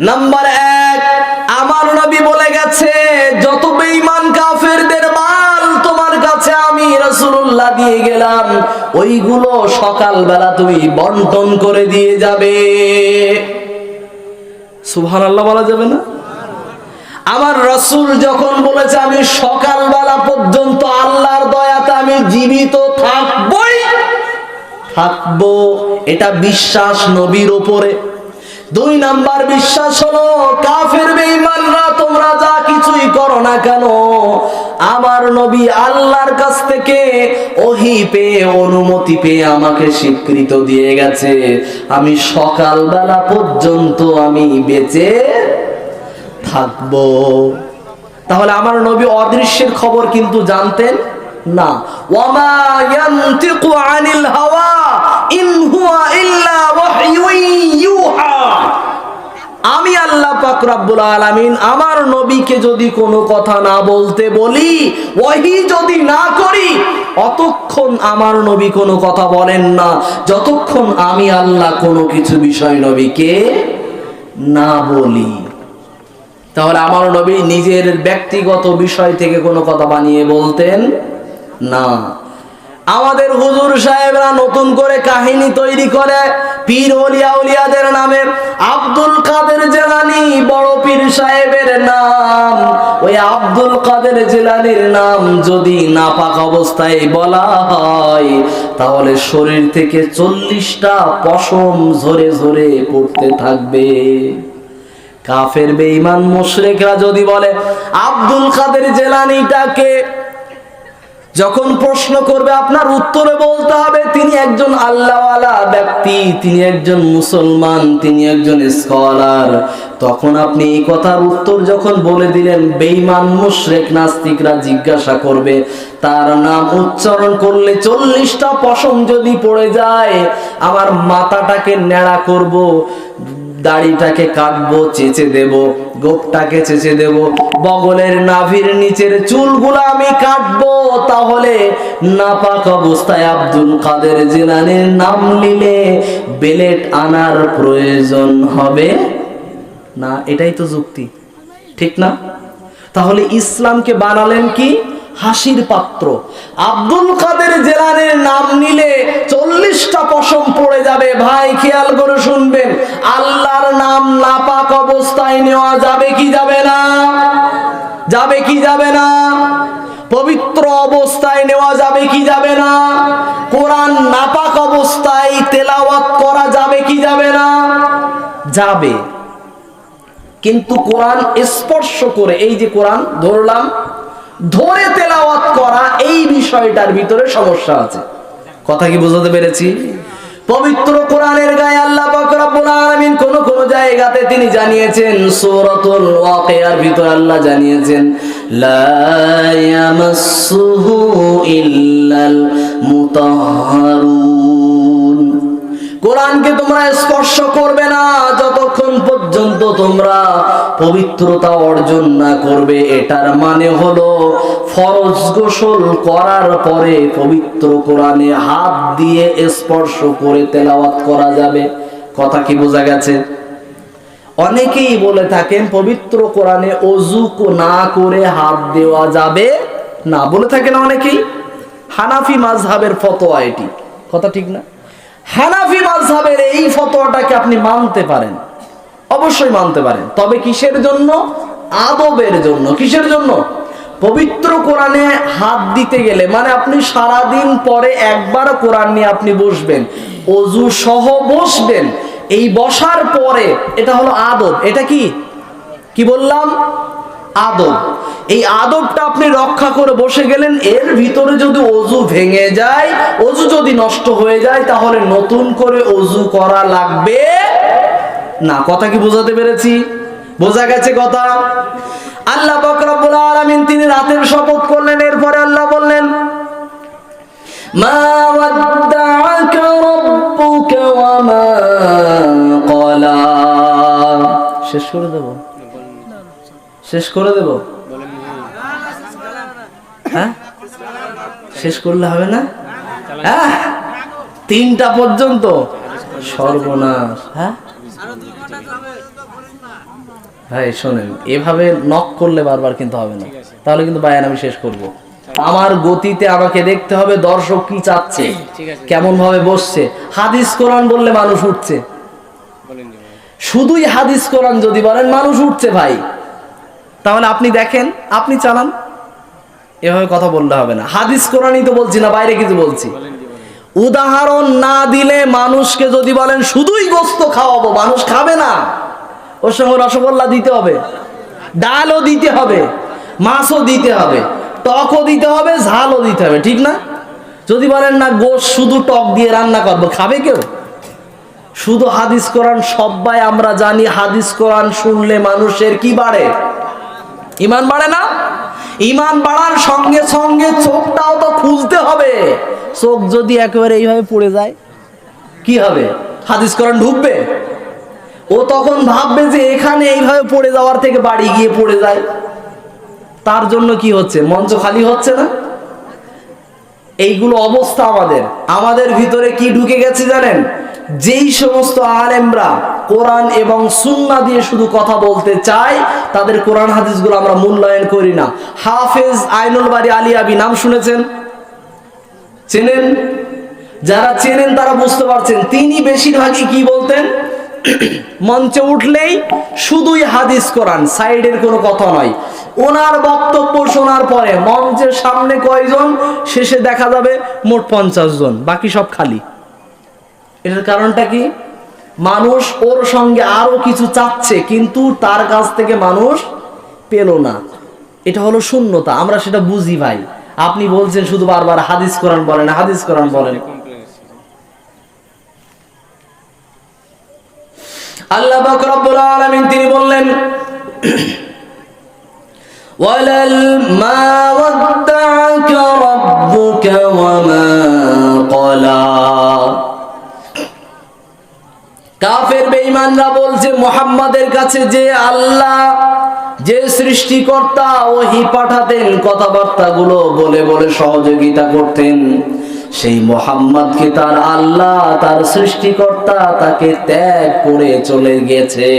নাম্বার 1, আমার নবী বলে গেছে যত বেঈমান কাফেরদের মাল তোমার কাছে আমি রাসূলুল্লাহ দিয়ে গেলাম, ওইগুলো সকালবেলা তুমি বন্টন করে দিয়ে যাবে। সুবহানাল্লাহ বলা যাবে না? আমার রাসূল যখন বলেছে আমি সকালবেলা পর্যন্ত আল্লাহর দয়াতে আমি জীবিত থাকবো, এটা বিশ্বাস নবীর উপরে। 2 নাম্বার বিশ্বাস হলো কাফের বেঈমানরা তোমরা যা কিছুই করো না কেন, আমার নবী আল্লাহর কাছ থেকে ওহী পেয়ে অনুমতি পেয়ে আমাকে স্বীকৃত দিয়ে গেছে আমি সকালবেলা পর্যন্ত আমি বেঁচে থাকবো। তাহলে আমার নবী অদৃশ্যের খবর কিন্তু জানতেন না। ওয়ামা ইয়ানতিকু আনিল হাওয়া ইন হুয়া ইল্লা ওয়াহয়ুন ইউহা। আমি আল্লাহ পাক পাক রব্বুল আলামিন আমার নবীকে যদি কোনো কথা না বলতে বলি, ওহী যদি না করি, অতক্ষণ আমার নবী কোনো কথা বলেন না যতক্ষণ আমি আল্লাহ কোনো কিছু বিষয় নবীকে না বলি। তাহলে আমার নবী নিজের ব্যক্তিগত বিষয় থেকে কোনো কথা বানিয়ে বলতেন না। আমাদের হুজুর সাহেবরা নতুন করে কাহিনী তৈরি করে পীর ওলিয়া উলিয়াদের নামে। আব্দুল কাদের জিলানী বড় পীর সাহেবের নাম। ওই আব্দুল কাদের জিলানীর নাম যদি নাপাক অবস্থায় বলা হয় তাহলে শরীর থেকে 40টা পশম ঝরে ঝরে পড়তে থাকবে। কাফের বেঈমান মুশরিকরা যদি বলে আব্দুল কাদের জিলানীটাকে, যখন প্রশ্ন করবে আপনার উত্তরে বলতে হবে তিনি একজন আল্লাহওয়ালা ব্যক্তি, তিনি একজন মুসলমান, তিনি একজন স্কলার। তখন আপনি এই কথার উত্তর যখন বলে দিলেন, বেঈমান মুশরিক নাস্তিকরা জিজ্ঞাসা করবে তার নাম উচ্চারণ করলে 40টা পশম যদি পড়ে যায়, আমার মাথাটাকে ন্যাড়া করব, দাড়িটাকে কাটবো, চেঁচে দেব, গোপটাকে চেঁচে দেব, বগলের নাভির নিচের চুলগুলো আমি কাটবো, তাহলে নাপাক অবস্থায় আব্দুল কাদের জিলানীর নাম নিলে বেলেট আনার প্রয়োজন হবে না। এটাই তো যুক্তি, ঠিক না? তাহলে ইসলামকে বানালেন কি হাসির পাত্র। আব্দুল কাদের জিলানীর নাম নিলে 40টা পশম পড়ে যাবে। ভাই খেয়াল করে শুনবেন, আল্লাহর নাম নাপাক অবস্থায় নেওয়া যাবে কি যাবে না? যাবে কি যাবে না? পবিত্র অবস্থায় নেওয়া যাবে কি যাবে না? কোরআন নাপাক অবস্থায় তেলাওয়াত করা যাবে কি যাবে না? যাবে। কিন্তু কোরআন স্পর্শ করে, এই যে কোরআন ধরলাম, ধরে তেলাওয়াত করা, এই বিষয়টার ভিতরে সমস্যা আছে। কথা কি বুঝাতে পেরেছি? পবিত্র কোরআনের গায়ে আল্লাহ পাক রব্বুল আলামিন কোন কোন জায়গাতে তিনি জানিয়েছেন, সূরাতুল ওয়াকিয়ার ভিতরে আল্লাহ জানিয়েছেন লা ইয়ামাসসুহু ইল্লাল মুতাহহারুন। কোরআনকে তোমরা স্পর্শ করবে না যতক্ষণ পর্যন্ত তোমরা পবিত্রতা অর্জন না করবে। এটার মানে হলো ফরজ গোসল করার পরে পবিত্র কোরআনে হাত দিয়ে স্পর্শ করে তেলাওয়াত করা যাবে। কথা কি বোঝা গেছে? অনেকেই বলে থাকেন পবিত্র কোরআনে ওযু না করে হাত দেওয়া যাবে না, বলে থাকেন অনেকেই। হানাফি মাযহাবের ফতোয়া এটি, কথা ঠিক না? হানাফি মাযহাবের এই ফতোয়াটাকে আপনি মানতে পারেন, অবশ্যই মানতে পারেন, তবে কিসের জন্য? আদবের জন্য। কিসের জন্য? পবিত্র কোরআনে হাত দিতে গেলে, মানে আপনি সারাদিন পরে একবার কোরআন নিয়ে আপনি বসবেন, ওযু সহ বসবেন, এই বসার পরে এটা হলো আদব। এটা কি কি বললাম? আদব। এই আদবটা আপনি রক্ষা করে বসে গেলেন, এর ভিতরে যদি ওযু ভেঙে যায়, ওযু যদি নষ্ট হয়ে যায়, তাহলে নতুন করে ওযু করা লাগবে না। কথা কি বোঝাতে পেরেছি? বোঝা গেছে কথা? আল্লাহ পাক রব্বুল আলামিন তিনি রাতের শপথ করলেন, এরপরে আল্লাহ বললেন মা ওয়াদ্দাআকা রাব্বুকা ওয়া মা ক্বালা। শেষ করে দেব? শেষ করে দেব? হ্যাঁ, শেষ করলে হবে না? হ্যাঁ, 3টা পর্যন্ত সর্বনাশ। হ্যাঁ ভাই শোনেন, এভাবে নক করলে বারবার কিন্তু হবে না, তাহলে কিন্তু বায়ান আমি শেষ করব। আমার গতিতে আমাকে দেখতে হবে দর্শক কি চাচ্ছে, কেমন ভাবে বসছে। হাদিস কোরআন বললে মানুষ উঠছে, শুধুই হাদিস কোরআন যদি বলেন মানুষ উঠছে ভাই, তাহলে আপনি দেখেন, আপনি চালান, এভাবে কথা বললে হবে না। হাদিস কোরআনই তো বলছি না, বাইরে কিছু বলছি। উদাহরণ না দিলে মানুষকে যদি বলেন শুধুই গোস্ত খাওয়াবো, মানুষ খাবে না। ওর সঙ্গে রসগোল্লা দিতে হবে, ডালও দিতে হবে, মাছও দিতে হবে, টকও দিতে হবে, ঝালও দিতে হবে, ঠিক না? যদি বলেন না গোস্ত শুধু টক দিয়ে রান্না করবো, খাবে কেউ? শুধু হাদিস কোরআন, সবাই আমরা জানি হাদিস কোরআন শুনলে মানুষের কি বাড়ে? ঈমান বাড়ে না? ঈমান বাড়ার সঙ্গে সঙ্গে চোখটাও তো খুলতে হবে। চোখ যদি একেবারে এইভাবে পড়ে যায় কি হবে? হাদিস কোরআন ঢুকবে? ও তখন ভাববে যে এখানে এইভাবে পড়ে যাওয়ার থেকে বাড়ি গিয়ে পড়ে যায়। তার জন্য কি হচ্ছে, মঞ্চ খালি হচ্ছে না। এইগুলো অবস্থা আমাদের ভিতরে কি ঢুকে গেছে জানেন? যেই সমস্ত আলেমরা কোরআন এবং সুন্নাহ দিয়ে শুধু কথা বলতে চায়, তাদের কোরআন হাদিসগুলো আমরা মূল্যায়ন করি না। হাফেজ আইনুল বারী আলিয়াবি নাম শুনেছেন? চেনেন? যারা চেনেন তারা বুঝতে পারছেন, তিনি বেশিরভাগই কি বলতেন, মঞ্চে উঠলেই শুধুই হাদিস কোরআন, সাইডের কোনো কথা নয়। ওনার বক্তব্য শোনার পরে মঞ্চের সামনে কয়জন, শেষে দেখা যাবে মোট 50 জন, বাকি সব খালি। এটার কারণটা কি? মানুষ ওর সঙ্গে আরো কিছু চাচ্ছে, কিন্তু তার কাছ থেকে মানুষ পেল না। এটা হলো শূন্যতা, আমরা সেটা বুঝি ভাই। আপনি বলছেন শুধু বারবার হাদিস কোরআন বলেন, হাদিস কোরআন বলেন। আল্লাহ পাক রব্বুল আলামিন তিনি বললেন, ওয়ালাল মা ওয়াদ্দাআকা রাব্বুকা ওয়া মা ক্বালা। কাফের বেঈমানরা বলছে মুহাম্মাদের কাছে যে আল্লাহ, যে সৃষ্টিকর্তা ওহী পাঠাতেন, কথাবার্তাগুলো বলে বলে সহযোগিতা করতেন, সেই মুহাম্মদকে তার আল্লাহ, তার সৃষ্টিকর্তা তাকে ত্যাগ করে চলে গেছে।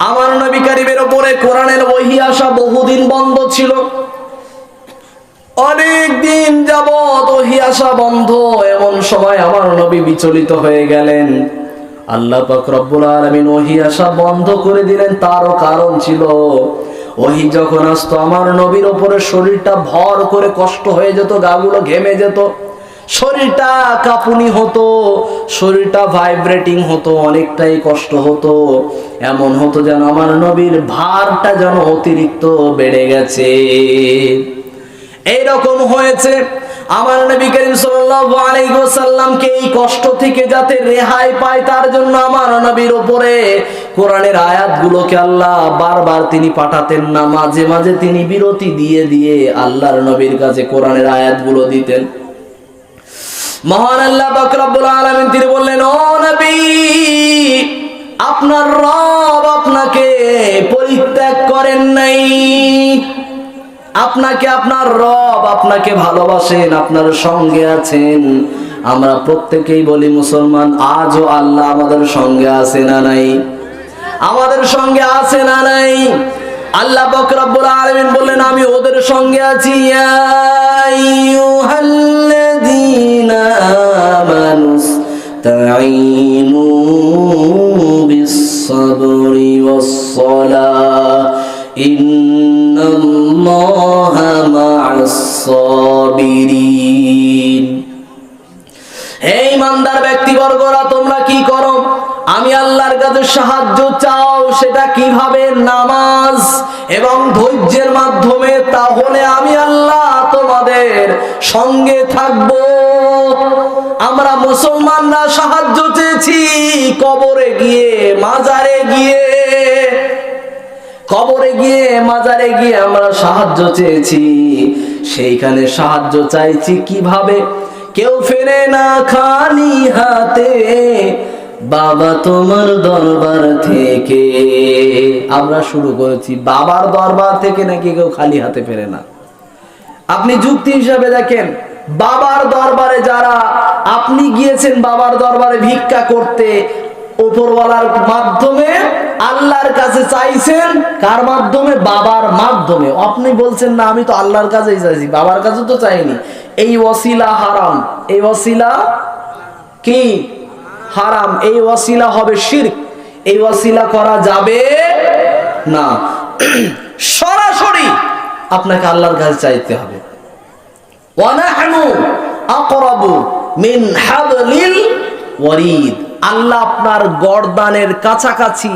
আমার নবী কারীমের উপরে কোরআনের ওহী আসা বহুদিন বন্ধ ছিল, অনেক দিন যাবত ওহী আসা বন্ধ। এমন সময় আমার নবী বিচলিত হয়ে গেলেন। আল্লাহ পাক রব্বুল আলামিন ওহী আসা বন্ধ করে দিলেন। তারও কারণ ছিল, ওহী যখন আসতো আমার নবীর উপরে শরীরটা ভর করে কষ্ট হয়ে যেত, গাগুলো ঘেমে যেত, শরীরটা কাঁপুনি হতো, শরীরটা ভাইব্রেটিং হতো, অনেকটাই কষ্ট হতো। এমন হতো যেন আমার নবীর ভারটা যেন অতিরিক্ত বেড়ে গেছে। এইরকম হয়েছে। আমার নবী করিম সাল্লাল্লাহু আলাইহি ওয়াসাল্লামকে এই কষ্ট থেকে যাতে রেহাই পায়, তার জন্য আমার নবীর উপরে কোরআনের আয়াতগুলোকে আল্লাহ বারবার তিনি পাঠাতেন না। মাঝে মাঝে তিনি বিরতি দিয়ে দিয়ে আল্লাহর নবীর কাছে কোরআনের আয়াতগুলো দিতেন। মহান আল্লাহ পাক রব্বুল আলামিন তিনি বললেন, ও নবী, আপনার রব আপনাকে পরিত্যাগ করেন নাই। আপনার রব আপনাকে ভালোবাসেন, আপনার সঙ্গে আছেন। আমরা প্রত্যেকেই বলি মুসলমান, আজও আল্লাহ আমাদের সঙ্গে আছে না নাই? আমাদের সঙ্গে আছে না নাই? আল্লাহ পাক রব্বুল আলামিন বললেন, আমি ওদের সঙ্গে আছি। ইয়া আইয়ুহাল্লাযীনা আমানুস্তাঈনু বিস-সাবরি ওয়াস-সালাহ ইন্নাল্লাহা মা'আস-সাবিরিন। হে ঈমানদার ব্যক্তিবর্গরা, তোমরা কি করো? আমি আল্লাহর কাছে সাহায্য চাও। সেটা কিভাবে? নামাজ এবং ধৈর্যের মাধ্যমে। তাহলে আমি আল্লাহ তোমাদের সঙ্গে থাকব। আমরা মুসলমানরা সাহায্য চেয়েছি কবরে গিয়ে, মাজারে গিয়ে, কবরে গিয়ে, মাজারে গিয়ে আমরা সাহায্য চেয়েছি। সেইখানে সাহায্য চাইছি কিভাবে? কেউ ফেরে না খালি হাতে বাবা তোমার দরবার থেকে। আমরা শুরু করেছি বাবার দরবার থেকে, নাকি কেউ খালি হাতে ফেরে না। আপনি যুক্তি হিসাবে দেখেন, বাবার দরবারে যারা, আপনি গিয়েছেন বাবার দরবারে ভিক্ষা করতে, উপরওয়ালার মাধ্যমে আল্লাহর কাছে চাইছেন। কার মাধ্যমে? বাবার মাধ্যমে। আপনি বলছেন না, আমি তো আল্লাহর কাছেই চাইছি, বাবার কাছে তো চাইনি। এই ওসিলা হারাম। এই ওসিলা কি? হারাম। এই ওসিলা হবে শিরক। এই ওসিলা করা যাবে না। সরাসরি আপনাকে আল্লাহর কাছে চাইতে হবে। ওয়ানাহনু আকরাবু মিন হাবলিল ওয়ারিদ। আল্লাহ আপনার গর্দানের কাছাকাছি,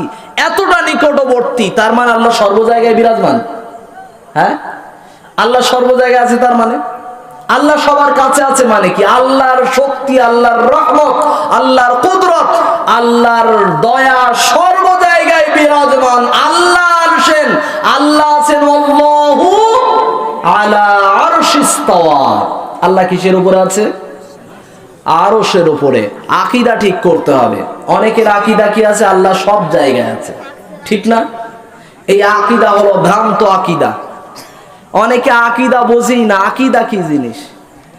এতটা নিকটবর্তী। তার মানে আল্লাহ সর্ব জায়গায় বিরাজমান। হ্যাঁ, আল্লাহ সর্ব জায়গায় আছে। তার মানে আল্লাহ সবার কাছে আছে। মানে কি? আল্লাহর শক্তি, আল্লাহর রহমত, আল্লাহর কুদরত, আল্লাহর দয়া সর্ব জায়গায় বিরাজমান। আল্লাহ আরশেন, আল্লাহ আছেন আল্লাহু আলা আরশিস তাওয়া। আল্লাহ কিসের উপরে আছে? আরশের উপরে। আকীদা ঠিক করতে হবে। অনেকের আকীদা কি আছে, আল্লাহ সব জায়গায় আছে, ঠিক না? এই আকীদা হলো ভ্রান্ত আকীদা। অনেকে আকীদা বোঝেই না, আকীদা কি জিনিস।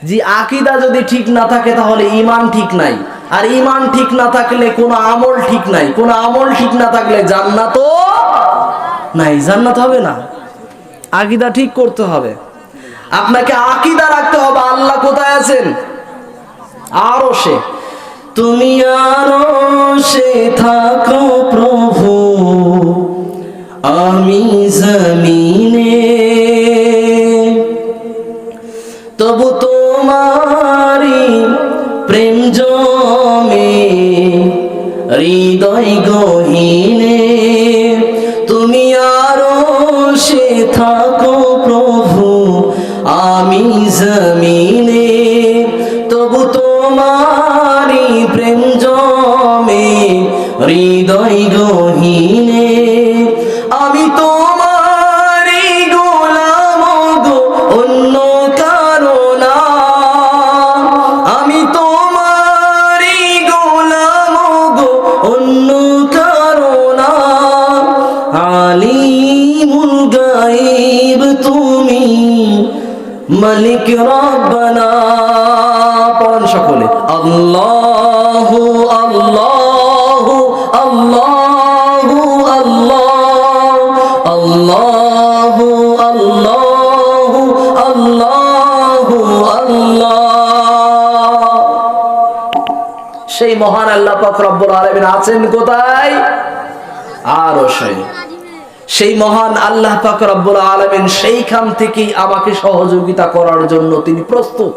যে আকীদা যদি ঠিক না থাকে তাহলে ঈমান ঠিক নাই, আর ঈমান ঠিক না থাকলে কোনো আমল ঠিক নাই, কোনো আমল ঠিক না থাকলে জান্নাতও নাই, জান্নাত হবে না। আকীদা ঠিক করতে হবে। আপনাকে আকীদা রাখতে হবে আল্লাহ কোথায় আছেন, আরশে। তুমি আরশে থাকো প্রভু, আমি জমিনে, তবু তোমারি প্রেম জমে হৃদয় গহীনে। তুমি আরশে থাকো প্রভু, আমি জমিনে, তবু তোমারি প্রেম জমে হৃদয় গহীনে। আমি তোমারি গোলাম গো, অন্য কারো না। আমি তোমারি গোলাম গো, অন্য কারো না। আলিমুল গায়ব তুমি, মালিক রব্বানা। পড়েন সকলে, আল্লাহু আল্লাহু আল্লাহু আল্লাহ, আল্লাহু আল্লাহু আল্লাহু আল্লাহ। সেই মহান আল্লাহ পাক রব্বুল আলামিন আছেন কোথায়, আরশে। সেই মহান আল্লাহ পাক রব্বুল আলামিন সেইখান থেকেই আমাকে সহযোগিতা করার জন্য তিনি প্রস্তুত।